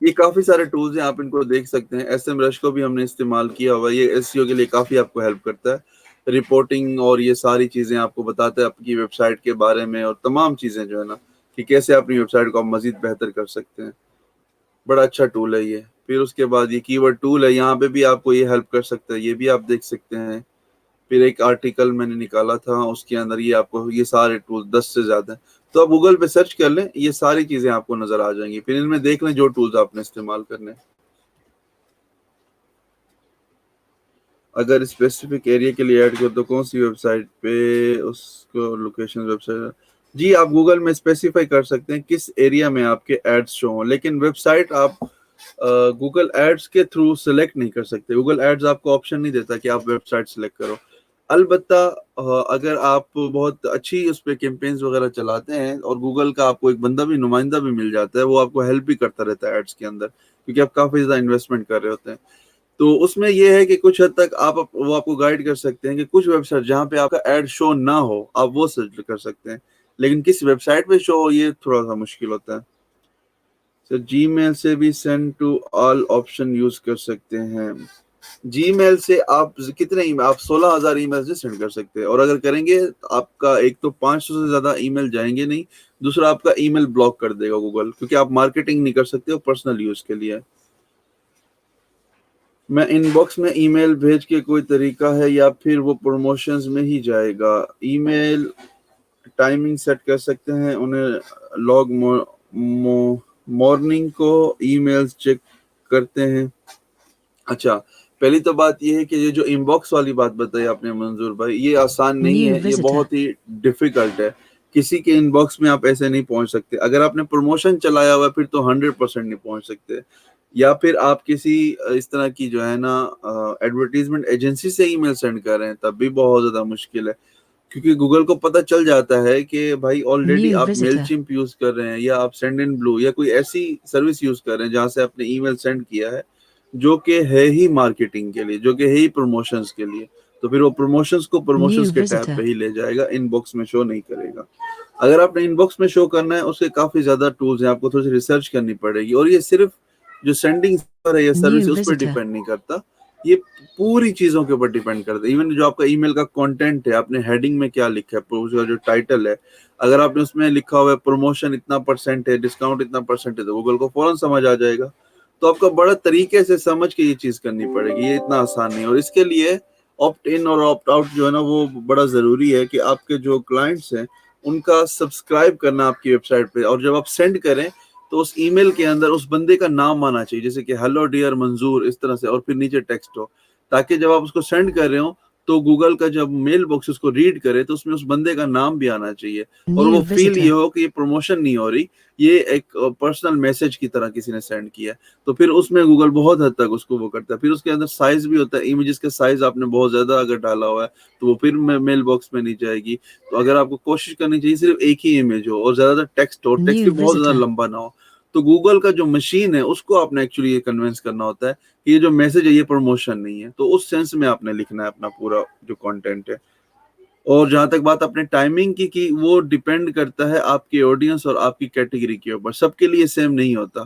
یہ کافی سارے ٹولز ہیں, آپ ان کو دیکھ سکتے ہیں. ایس ایم رش کو بھی ہم نے استعمال کیا ہوا, یہ ایس سی او کے لیے کافی آپ کو ہیلپ کرتا ہے. رپورٹنگ اور یہ ساری چیزیں آپ کو بتاتا ہے آپ کی ویب سائٹ کے بارے میں, اور تمام چیزیں جو ہے نا کہ کیسے اپنی ویب سائٹ کو آپ مزید بہتر کر سکتے ہیں. بڑا اچھا ٹول ہے یہ. پھر اس کے بعد یہ کی ورڈ ٹول ہے, یہاں پہ بھی آپ کو یہ ہیلپ کر سکتا ہے, یہ بھی آپ دیکھ سکتے ہیں. پھر ایک آرٹیکل میں نے نکالا تھا, اس کے اندر یہ آپ کو یہ سارے ٹول 10 سے زیادہ ہیں, تو آپ گوگل پہ سرچ کر لیں, یہ ساری چیزیں آپ کو نظر آ جائیں گی. پھر ان میں دیکھ لیں جو ٹولز آپ نے استعمال کرنے. اگر اسپیسیفک ایریا کے لیے ایڈ کر تو کون سی ویب سائٹ پہ اس کو لوکیشن ویب سائٹ, جی آپ گوگل میں اسپیسیفائی کر سکتے ہیں کس ایریا میں آپ کے ایڈس شو ہوں, لیکن ویب سائٹ آپ گوگل ایڈس کے تھرو سلیکٹ نہیں کر سکتے. گوگل ایڈز آپ کو آپشن نہیں دیتا کہ آپ ویب سائٹ سلیکٹ کرو. البتہ اگر آپ بہت اچھی اس پہ کیمپینز وغیرہ چلاتے ہیں اور گوگل کا آپ کو ایک بندہ بھی نمائندہ بھی مل جاتا ہے، وہ آپ کو ہیلپ بھی کرتا رہتا ہے ایڈس کے اندر، کیونکہ آپ کافی زیادہ انویسٹمنٹ کر رہے ہوتے ہیں. تو اس میں یہ ہے کہ کچھ حد تک وہ آپ کو گائیڈ کر سکتے ہیں کہ کچھ ویب سائٹ جہاں پہ آپ کا ایڈ شو نہ ہو آپ وہ سرچ کر سکتے ہیں، لیکن کس ویب سائٹ پہ شو ہو یہ تھوڑا سا مشکل ہوتا ہے. سر جی میل سے بھی send to all option use کر سکتے ہیں. جی میل سے آپ کتنے آپ 16,000 ای میل سینڈ کر سکتے ہیں، اور اگر کریں گے آپ کا ایک تو 500 سے زیادہ ای میل جائیں گے نہیں، دوسرا آپ کا ای میل بلاک کر دے گا گوگل، کیونکہ آپ مارکیٹنگ نہیں کر سکتے ہو، پرسنل یوز کے لیے. میں ان باکس میں ای میل بھیج کے کوئی طریقہ ہے یا پھر وہ پروموشنز میں ہی جائے گا؟ ای میل ٹائمنگ سیٹ کر سکتے ہیں، انہیں لاگ مارننگ کو ای میلز چیک کرتے ہیں. اچھا، پہلی تو بات یہ ہے کہ یہ جو ان باکس والی بات بتائی آپ نے منظور بھائی، یہ آسان نہیں New ہے، یہ visitor. بہت ہی ڈیفیکلٹ ہے. کسی کے ان باکس میں آپ ایسے نہیں پہنچ سکتے. اگر آپ نے پروموشن چلایا ہوا ہے پھر تو 100% نہیں پہنچ سکتے، یا پھر آپ کسی اس طرح کی جو ہے نا ایڈورٹیزمنٹ ایجنسی سے ای میل سینڈ کر رہے ہیں، تب بھی بہت زیادہ مشکل ہے، کیونکہ گوگل کو پتہ چل جاتا ہے کہ بھائی آلریڈی New آپ میل visitor. چمپ یوز کر رہے ہیں، یا آپ سینڈ ان بلو یا کوئی ایسی سروس یوز کر رہے ہیں جہاں سے آپ نے ای میل سینڈ کیا ہے جو کہ ہے ہی مارکیٹنگ کے لیے، جو کہ ہے ہی پروموشنز کے لیے. تو پھر وہ پروموشنز کو New پروموشنز کے ٹیب visitor. پہ ہی لے جائے گا، ان باکس میں شو نہیں کرے گا. اگر آپ نے ان باکس میں شو کرنا ہے، اس کے کافی زیادہ ٹولز ہیں، آپ کو تھوڑی سی ریسرچ کرنی پڑے گی، اور یہ صرف جو سینڈنگ ہے یا سروس New ہے اس پہ visitor. ڈیپینڈ نہیں کرتا، یہ پوری چیزوں کے اوپر ڈیپینڈ کرتا ہے. ایون جو آپ کا ای میل کا کانٹینٹ ہے، آپ نے ہیڈنگ میں کیا لکھا ہے، اس کا جو ٹائٹل ہے، اگر آپ نے اس میں لکھا ہوا ہے پروموشن اتنا پرسینٹ ہے، ڈسکاؤنٹ اتنا پرسینٹ ہے، تو گوگل کو فوراً سمجھ آ جائے گا. تو آپ کو بڑا طریقے سے سمجھ کے یہ چیز کرنی پڑے گی، یہ اتنا آسان نہیں. اور اس کے لیے آپٹ ان اور آپٹ آؤٹ جو ہے نا وہ بڑا ضروری ہے کہ آپ کے جو کلائنٹس ہیں ان کا سبسکرائب کرنا آپ کی ویب سائٹ پہ، اور جب آپ سینڈ کریں تو اس ای میل کے اندر اس بندے کا نام آنا چاہیے، جیسے کہ ہیلو ڈیئر منظور اس طرح سے، اور پھر نیچے ٹیکسٹ ہو، تاکہ جب آپ اس کو سینڈ کر رہے ہو تو گوگل کا جب میل باکس اس کو ریڈ کرے تو اس میں اس بندے کا نام بھی آنا چاہیے، اور New وہ فیل یہ visitor. ہو کہ یہ پروموشن نہیں ہو رہی، یہ ایک پرسنل میسج کی طرح کسی نے سینڈ کیا. تو پھر اس میں گوگل بہت حد تک اس کو وہ کرتا ہے. پھر اس کے اندر سائز بھی ہوتا ہے، امیجز کا سائز آپ نے بہت زیادہ اگر ڈالا ہوا ہے تو وہ پھر میل باکس میں نہیں جائے گی. تو اگر آپ کو کوشش کرنی چاہیے صرف ایک ہی امیج ہو اور زیادہ ٹیکسٹ ہو، ٹیکسٹ New بھی بہت زیادہ visitor. لمبا نہ ہو. تو گوگل کا جو مشین ہے اس کو آپ نے ایکچولی یہ کنونس کرنا ہوتا ہے کہ یہ جو میسج ہے یہ پروموشن نہیں ہے. تو اس سینس میں آپ نے لکھنا ہے اپنا پورا جو کانٹینٹ ہے. اور جہاں تک بات اپنے ٹائمنگ کی وہ ڈیپینڈ کرتا ہے آپ کی آڈینس اور آپ کی کیٹیگری کے اوپر. سب کے لیے سیم نہیں ہوتا.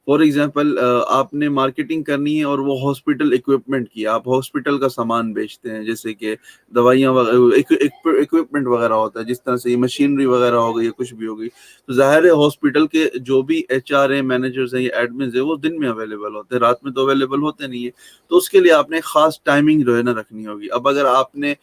فار ایگزامپل آپ نے مارکیٹنگ کرنی ہے اور وہ ہاسپٹل اکوپمنٹ کی، آپ ہاسپٹل کا سامان بیچتے ہیں، جیسے کہ دوائیاں اکوپمنٹ وغیرہ ہوتا ہے، جس طرح سے یہ مشینری وغیرہ ہو گئی یا کچھ بھی ہو گئی. تو ظاہر ہے ہاسپٹل کے جو بھی ایچ آر ہیں، مینیجرز ہیں یا ایڈمنز ہیں، وہ دن میں اویلیبل ہوتے ہیں، رات میں تو اویلیبل ہوتے نہیں ہیں. تو اس کے لیے آپ نے خاص ٹائمنگ جو ہے نا رکھنی ہوگی. اب اگر آپ نے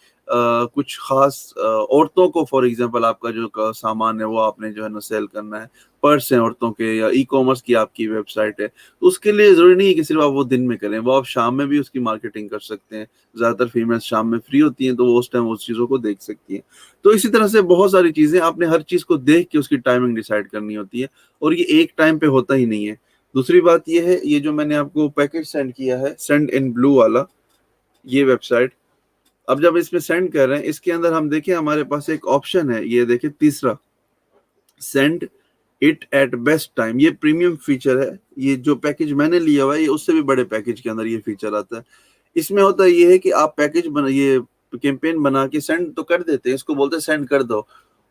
کچھ خاص عورتوں کو فار ایگزامپل آپ کا جو سامان ہے وہ آپ نے جو ہے نا سیل کرنا ہے، پرس ہیں عورتوں کے یا ای کامرس کی آپ کی ویب سائٹ ہے، تو اس کے لیے ضروری نہیں ہے کہ صرف آپ وہ دن میں کریں، وہ آپ شام میں بھی اس کی مارکیٹنگ کر سکتے ہیں. زیادہ تر فیمیلز شام میں فری ہوتی ہیں تو وہ اس ٹائم اس چیزوں کو دیکھ سکتی ہیں. تو اسی طرح سے بہت ساری چیزیں آپ نے ہر چیز کو دیکھ کے اس کی ٹائمنگ ڈیسائیڈ کرنی ہوتی ہے، اور یہ ایک ٹائم پہ ہوتا ہی نہیں ہے. دوسری بات یہ ہے، یہ جو میں نے آپ کو پیکج سینڈ کیا ہے سینڈ ان بلو والا، یہ ویب سائٹ، اب جب اس میں سینڈ کر رہے ہیں اس کے اندر ہم دیکھیں ہمارے پاس ایک آپشن ہے، یہ دیکھیں تیسرا، send it at best time. یہ پریمیم فیچر ہے. یہ جو پیکج میں نے لیا ہوا ہے یہ اس سے بھی بڑے پیکج کے اندر یہ فیچر آتا ہے. اس میں ہوتا یہ ہے کہ آپ پیکج یہ کیمپین بنا کے سینڈ تو کر دیتے ہیں، اس کو بولتے ہیں سینڈ کر دو،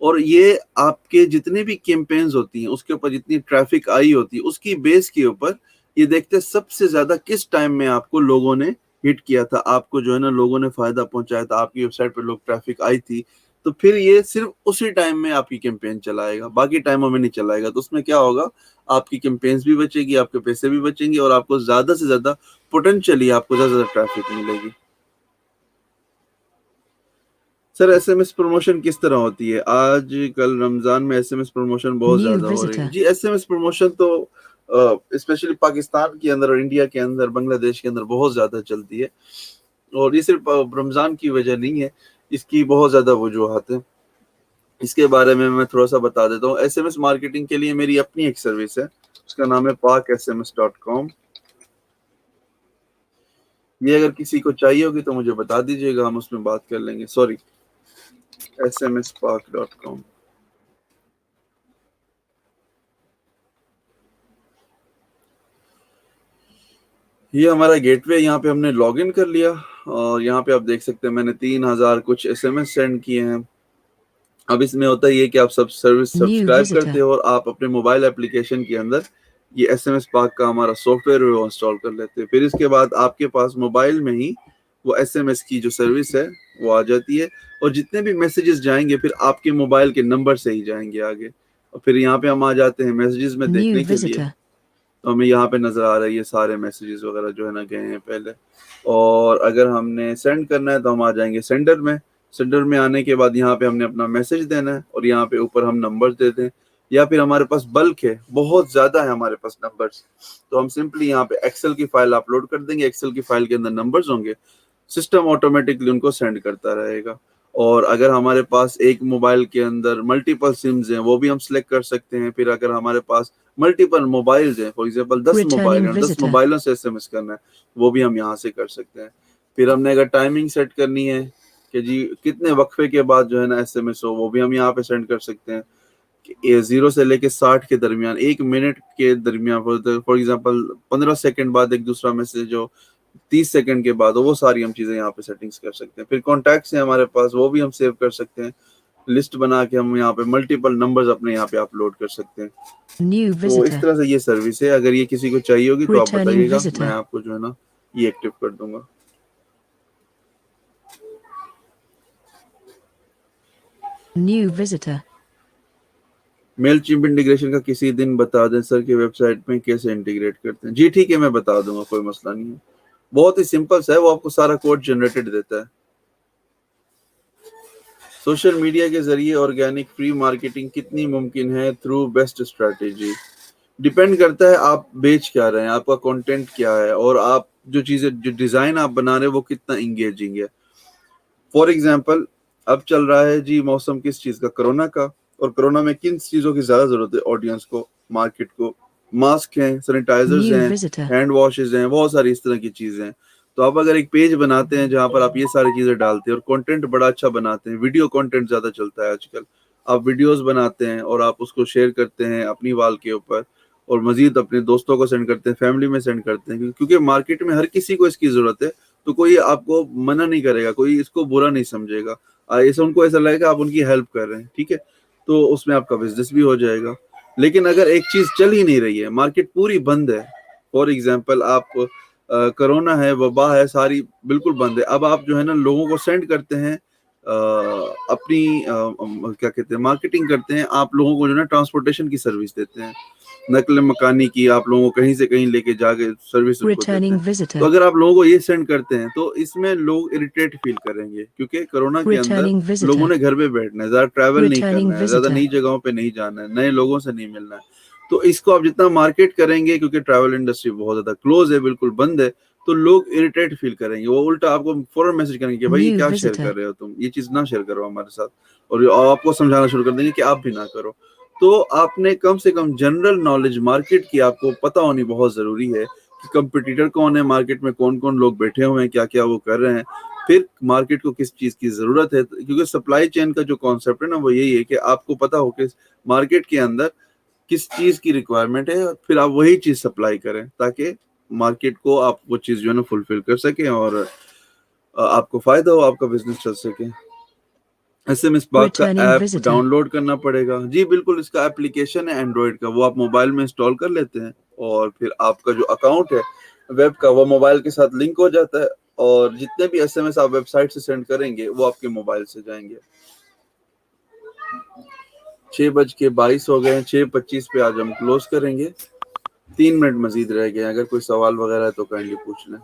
اور یہ آپ کے جتنے بھی کیمپینز ہوتی ہیں اس کے اوپر جتنی ٹریفک آئی ہوتی ہے اس کی بیس کے اوپر یہ دیکھتے ہیں سب سے زیادہ کس ٹائم میں آپ کو لوگوں نے ہٹ کیا تھا، آپ کو جو ہے نا لوگوں نے فائدہ پہنچایا تھا، آپ کی ویب سائٹ پہ لوگ ٹریفک آئی تھی، تو پھر یہ صرف اسی ٹائم میں آپ کی کیمپین چلائے گا، باقی ٹائموں میں نہیں چلائے گا. تو اس میں کیا ہوگا، آپ کی کیمپینز بھی بچے گی، آپ کے پیسے بھی بچیں گے، اور آپ کو زیادہ سے زیادہ پوٹینشلی آپ کو زیادہ سے زیادہ ٹریفک ملے گی. سر ایس ایم ایس پروموشن کس طرح ہوتی ہے؟ آج کل رمضان میں ایس ایم ایس پروموشن بہت New زیادہ ہو رہی ہے. visitor. جی ایس ایم ایس پروموشن تو اسپیشلی پاکستان کے اندر اور انڈیا کے اندر، بنگلہ دیش کے اندر بہت زیادہ چلتی ہے، اور یہ صرف رمضان کی وجہ نہیں ہے، اس کی بہت زیادہ وجوہات ہیں. اس کے بارے میں تھوڑا سا بتا دیتا ہوں. ایس ایم ایس مارکیٹنگ کے لیے میری اپنی ایک سروس ہے، اس کا نام ہے PakSMS.com. یہ اگر کسی کو چاہیے ہوگی تو مجھے بتا دیجیے گا, ہم اس میں بات کر لیں گے. Sorry, smspark.com. یہ ہمارا گیٹ وے, یہاں پہ ہم نے لاگ ان کر لیا اور یہاں پہ آپ دیکھ سکتے ہیں میں نے 3000 کچھ SMS سینڈ کیے ہیں. اب اس میں ہوتا ہے یہ کہ آپ سب سروس New سبسکرائب visitor. کرتے ہو اور آپ اپنے موبائل اپلیکیشن کے اندر یہ SMS Park کا ہمارا سافٹ ویئر وہ انسٹال کر لیتے ہیں. پھر اس کے بعد آپ کے پاس موبائل میں ہی وہ SMS کی جو سروس ہے وہ آ جاتی ہے, اور جتنے بھی میسیجز جائیں گے پھر آپ کے موبائل کے نمبر سے ہی جائیں گے آگے. اور پھر یہاں پہ ہم آ جاتے ہیں میسیجز میں New دیکھنے کے لیے, visitor. تو ہمیں یہاں پہ نظر آ رہا ہے یہ سارے میسیجز وغیرہ جو ہے نا گئے ہیں پہلے. اور اگر ہم نے سینڈ کرنا ہے تو ہم آ جائیں گے سینڈر میں. سینڈر میں آنے کے بعد یہاں پہ ہم نے اپنا میسج دینا ہے اور یہاں پہ اوپر ہم نمبر دیتے ہیں, یا پھر ہمارے پاس بلک ہے, بہت زیادہ ہے ہمارے پاس نمبرز, تو ہم سمپلی یہاں پہ ایکسل کی فائل اپلوڈ کر دیں گے. ایکسل کی فائل کے اندر نمبرز ہوں گے, سسٹم آٹومیٹکلی ان کو سینڈ کرتا رہے گا. اور اگر ہمارے پاس ایک موبائل کے اندر ملٹیپل سمز ہیں وہ بھی ہم سلیکٹ کر سکتے ہیں. پھر اگر ہمارے پاس ملٹیپل موبائلز ہیں, فار ایگزامپل 10 موبائل Returning ہیں, 10 visitor. موبائلوں سے SMS کرنا ہے, وہ بھی ہم یہاں سے کر سکتے ہیں. پھر ہم نے اگر ٹائمنگ سیٹ کرنی ہے کہ جی کتنے وقفے کے بعد جو ہے نا SMS ہو, وہ بھی ہم یہاں پہ سینڈ کر سکتے ہیں. 0 سے لے کے 60 کے درمیان, 1 منٹ کے درمیان, فار ایگزامپل 15 سیکنڈ بعد ایک دوسرا میسج ہو, 30 سیکنڈ کے بعد, وہ ساری ہم چیزیں یہاں پہ سیٹنگز کر سکتے ہیں. پھر کانٹیکٹس ہیں ہمارے پاس, وہ بھی ہم سیو کر سکتے ہیں. لسٹ بنا کے ہم یہاں پہ ملٹیپل نمبرز اپنے یہاں پہ اپلوڈ کر سکتے ہیں. New تو اس visitor. طرح سے یہ سروس ہے. اگر یہ کسی کو چاہیے ہوگی تو آپ Returning بتائیے گا, میں visitor. آپ کو جو ہے نا یہ ایکٹیو کر دوں گا. New visitor. میل چیمپ انٹیگریشن کا کسی دن بتا دیں سر کہ ویب سائٹ میں کیسے انٹیگریٹ کرتے ہیں. جی ٹھیک ہے, میں بتا دوں گا, کوئی مسئلہ نہیں ہے. بہت ہی سمپل سا ہے, وہ آپ کو سارا کوڈ جنریٹڈ دیتا ہے. سوشل میڈیا کے ذریعے آرگینک فری مارکیٹنگ کتنی ممکن ہے تھرو بیسٹ اسٹریٹجی. ڈیپینڈ کرتا ہے آپ بیچ کیا رہے ہیں, آپ کا کنٹینٹ کیا ہے, اور آپ جو چیزیں جو ڈیزائن آپ بنا رہے ہیں وہ کتنا انگیجنگ ہے. فار ایگزامپل اب چل رہا ہے جی موسم کس چیز کا, کرونا کا, اور کرونا میں کن چیزوں کی زیادہ ضرورت ہے آڈینس کو, مارکیٹ کو. ماسک ہیں, سینیٹائزرز New ہیں, visitor. ہینڈ واشز ہیں, بہت ساری اس طرح کی چیزیں ہیں. تو آپ اگر ایک پیج بناتے ہیں جہاں پر آپ یہ ساری چیزیں ڈالتے ہیں اور کنٹینٹ بڑا اچھا بناتے ہیں, ویڈیو کنٹینٹ زیادہ چلتا ہے آج کل, آپ ویڈیوز بناتے ہیں اور آپ اس کو شیئر کرتے ہیں اپنی وال کے اوپر, اور مزید اپنے دوستوں کو سینڈ کرتے ہیں, فیملی میں سینڈ کرتے ہیں, کیونکہ مارکیٹ میں ہر کسی کو اس کی ضرورت ہے. تو کوئی آپ کو منع نہیں کرے گا, کوئی اس کو برا نہیں سمجھے گا, ایسا ان کو ایسا لگے گا آپ ان کی ہیلپ کر رہے ہیں. ٹھیک ہے, تو اس میں آپ کا بزنس بھی ہو جائے گا. لیکن اگر ایک چیز چل ہی نہیں رہی ہے, مارکیٹ پوری بند ہے, فار ایگزامپل آپ کرونا ہے, وبا ہے, ساری بالکل بند ہے, اب آپ جو ہے نا لوگوں کو سینڈ کرتے ہیں اپنی کیا کہتے ہیں مارکیٹنگ کرتے ہیں, آپ لوگوں کو جو ہے نا ٹرانسپورٹیشن کی سروس دیتے ہیں, نقل مکانی کی, آپ لوگوں کو کہیں سے کہیں لے کے جا کے سروس ان کو دیتے Returning ہیں. تو visitor. اگر آپ لوگوں کو یہ سینڈ کرتے ہیں تو اس میں لوگ اریٹیٹ فیل کریں گے, کیونکہ کرونا کے اندر Returning لوگوں visitor. نے گھر پہ بیٹھنا ہے, زیادہ ٹریول نہیں Returning کرنا ہے, زیادہ visitor. نئی جگہوں پہ نہیں جانا ہے, نئے لوگوں سے نہیں ملنا ہے. تو اس کو آپ جتنا مارکیٹ کریں گے, کیونکہ ٹریول انڈسٹری بہت زیادہ کلوز ہے, بالکل بند ہے, تو لوگ اریٹیٹ فیل کریں گے, وہ الٹا آپ کو فوراً میسج کریں گے کہ بھائی یہ New کیا شیئر visitor. کر رہے ہو تم, یہ چیز نہ شیئر کرو ہمارے ساتھ, اور آپ کو سمجھانا شروع کر دیں گے کہ آپ بھی نہ کرو. تو آپ نے کم سے کم جنرل نالج مارکیٹ کی آپ کو پتہ ہونی بہت ضروری ہے, کہ کمپٹیٹر کون ہے مارکیٹ میں, کون کون لوگ بیٹھے ہوئے ہیں, کیا کیا وہ کر رہے ہیں, پھر مارکیٹ کو کس چیز کی ضرورت ہے. کیونکہ سپلائی چین کا جو کانسیپٹ ہے نا وہ یہی ہے کہ آپ کو پتہ ہو کہ مارکیٹ کے اندر کس چیز کی ریکوائرمنٹ ہے, اور پھر آپ وہی چیز سپلائی کریں, تاکہ مارکیٹ کو آپ وہ چیز جو ہے نا فلفل کر سکیں, اور آپ کو فائدہ ہو, آپ کا بزنس چل سکے. SMS Park کا Returning app visitor. Download کرنا پڑے گا. جی بالکل, اس کا اپلیکیشن ہے اینڈرائڈ کا, وہ آپ موبائل میں انسٹال کر لیتے ہیں, اور پھر آپ کا جو اکاؤنٹ ہے ویب کا وہ موبائل کے ساتھ لنک ہو جاتا ہے, اور جتنے بھی SMS آپ ویب سائٹ سے سینڈ کریں گے وہ آپ کے موبائل سے جائیں گے. 6:22 ہو گئے ہیں, 6:25 پہ آج ہم کلوز کریں گے. 3 منٹ مزید رہ گئے ہیں, اگر کوئی سوال وغیرہ ہے تو کائنڈلی پوچھ لیں.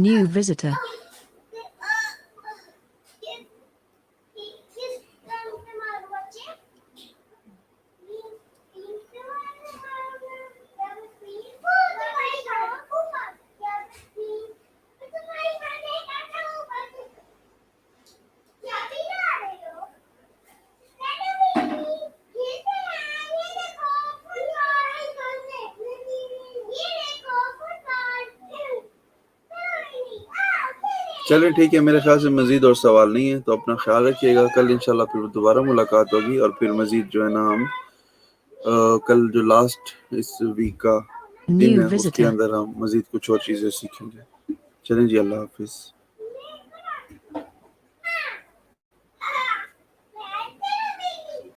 New visitor. چلیں ٹھیک ہے، میرے خیال سے مزید اور سوال نہیں ہے، تو اپنا خیال رکھیے گا. کل انشاءاللہ پھر دوبارہ ملاقات ہوگی، اور پھر مزید جو ہے نا ہم کل جو لاسٹ اس ویک کا دن New ہے اس کے visitor. اندر ہم مزید کچھ اور چیزیں سیکھیں گے. چلیں جی، اللہ حافظ.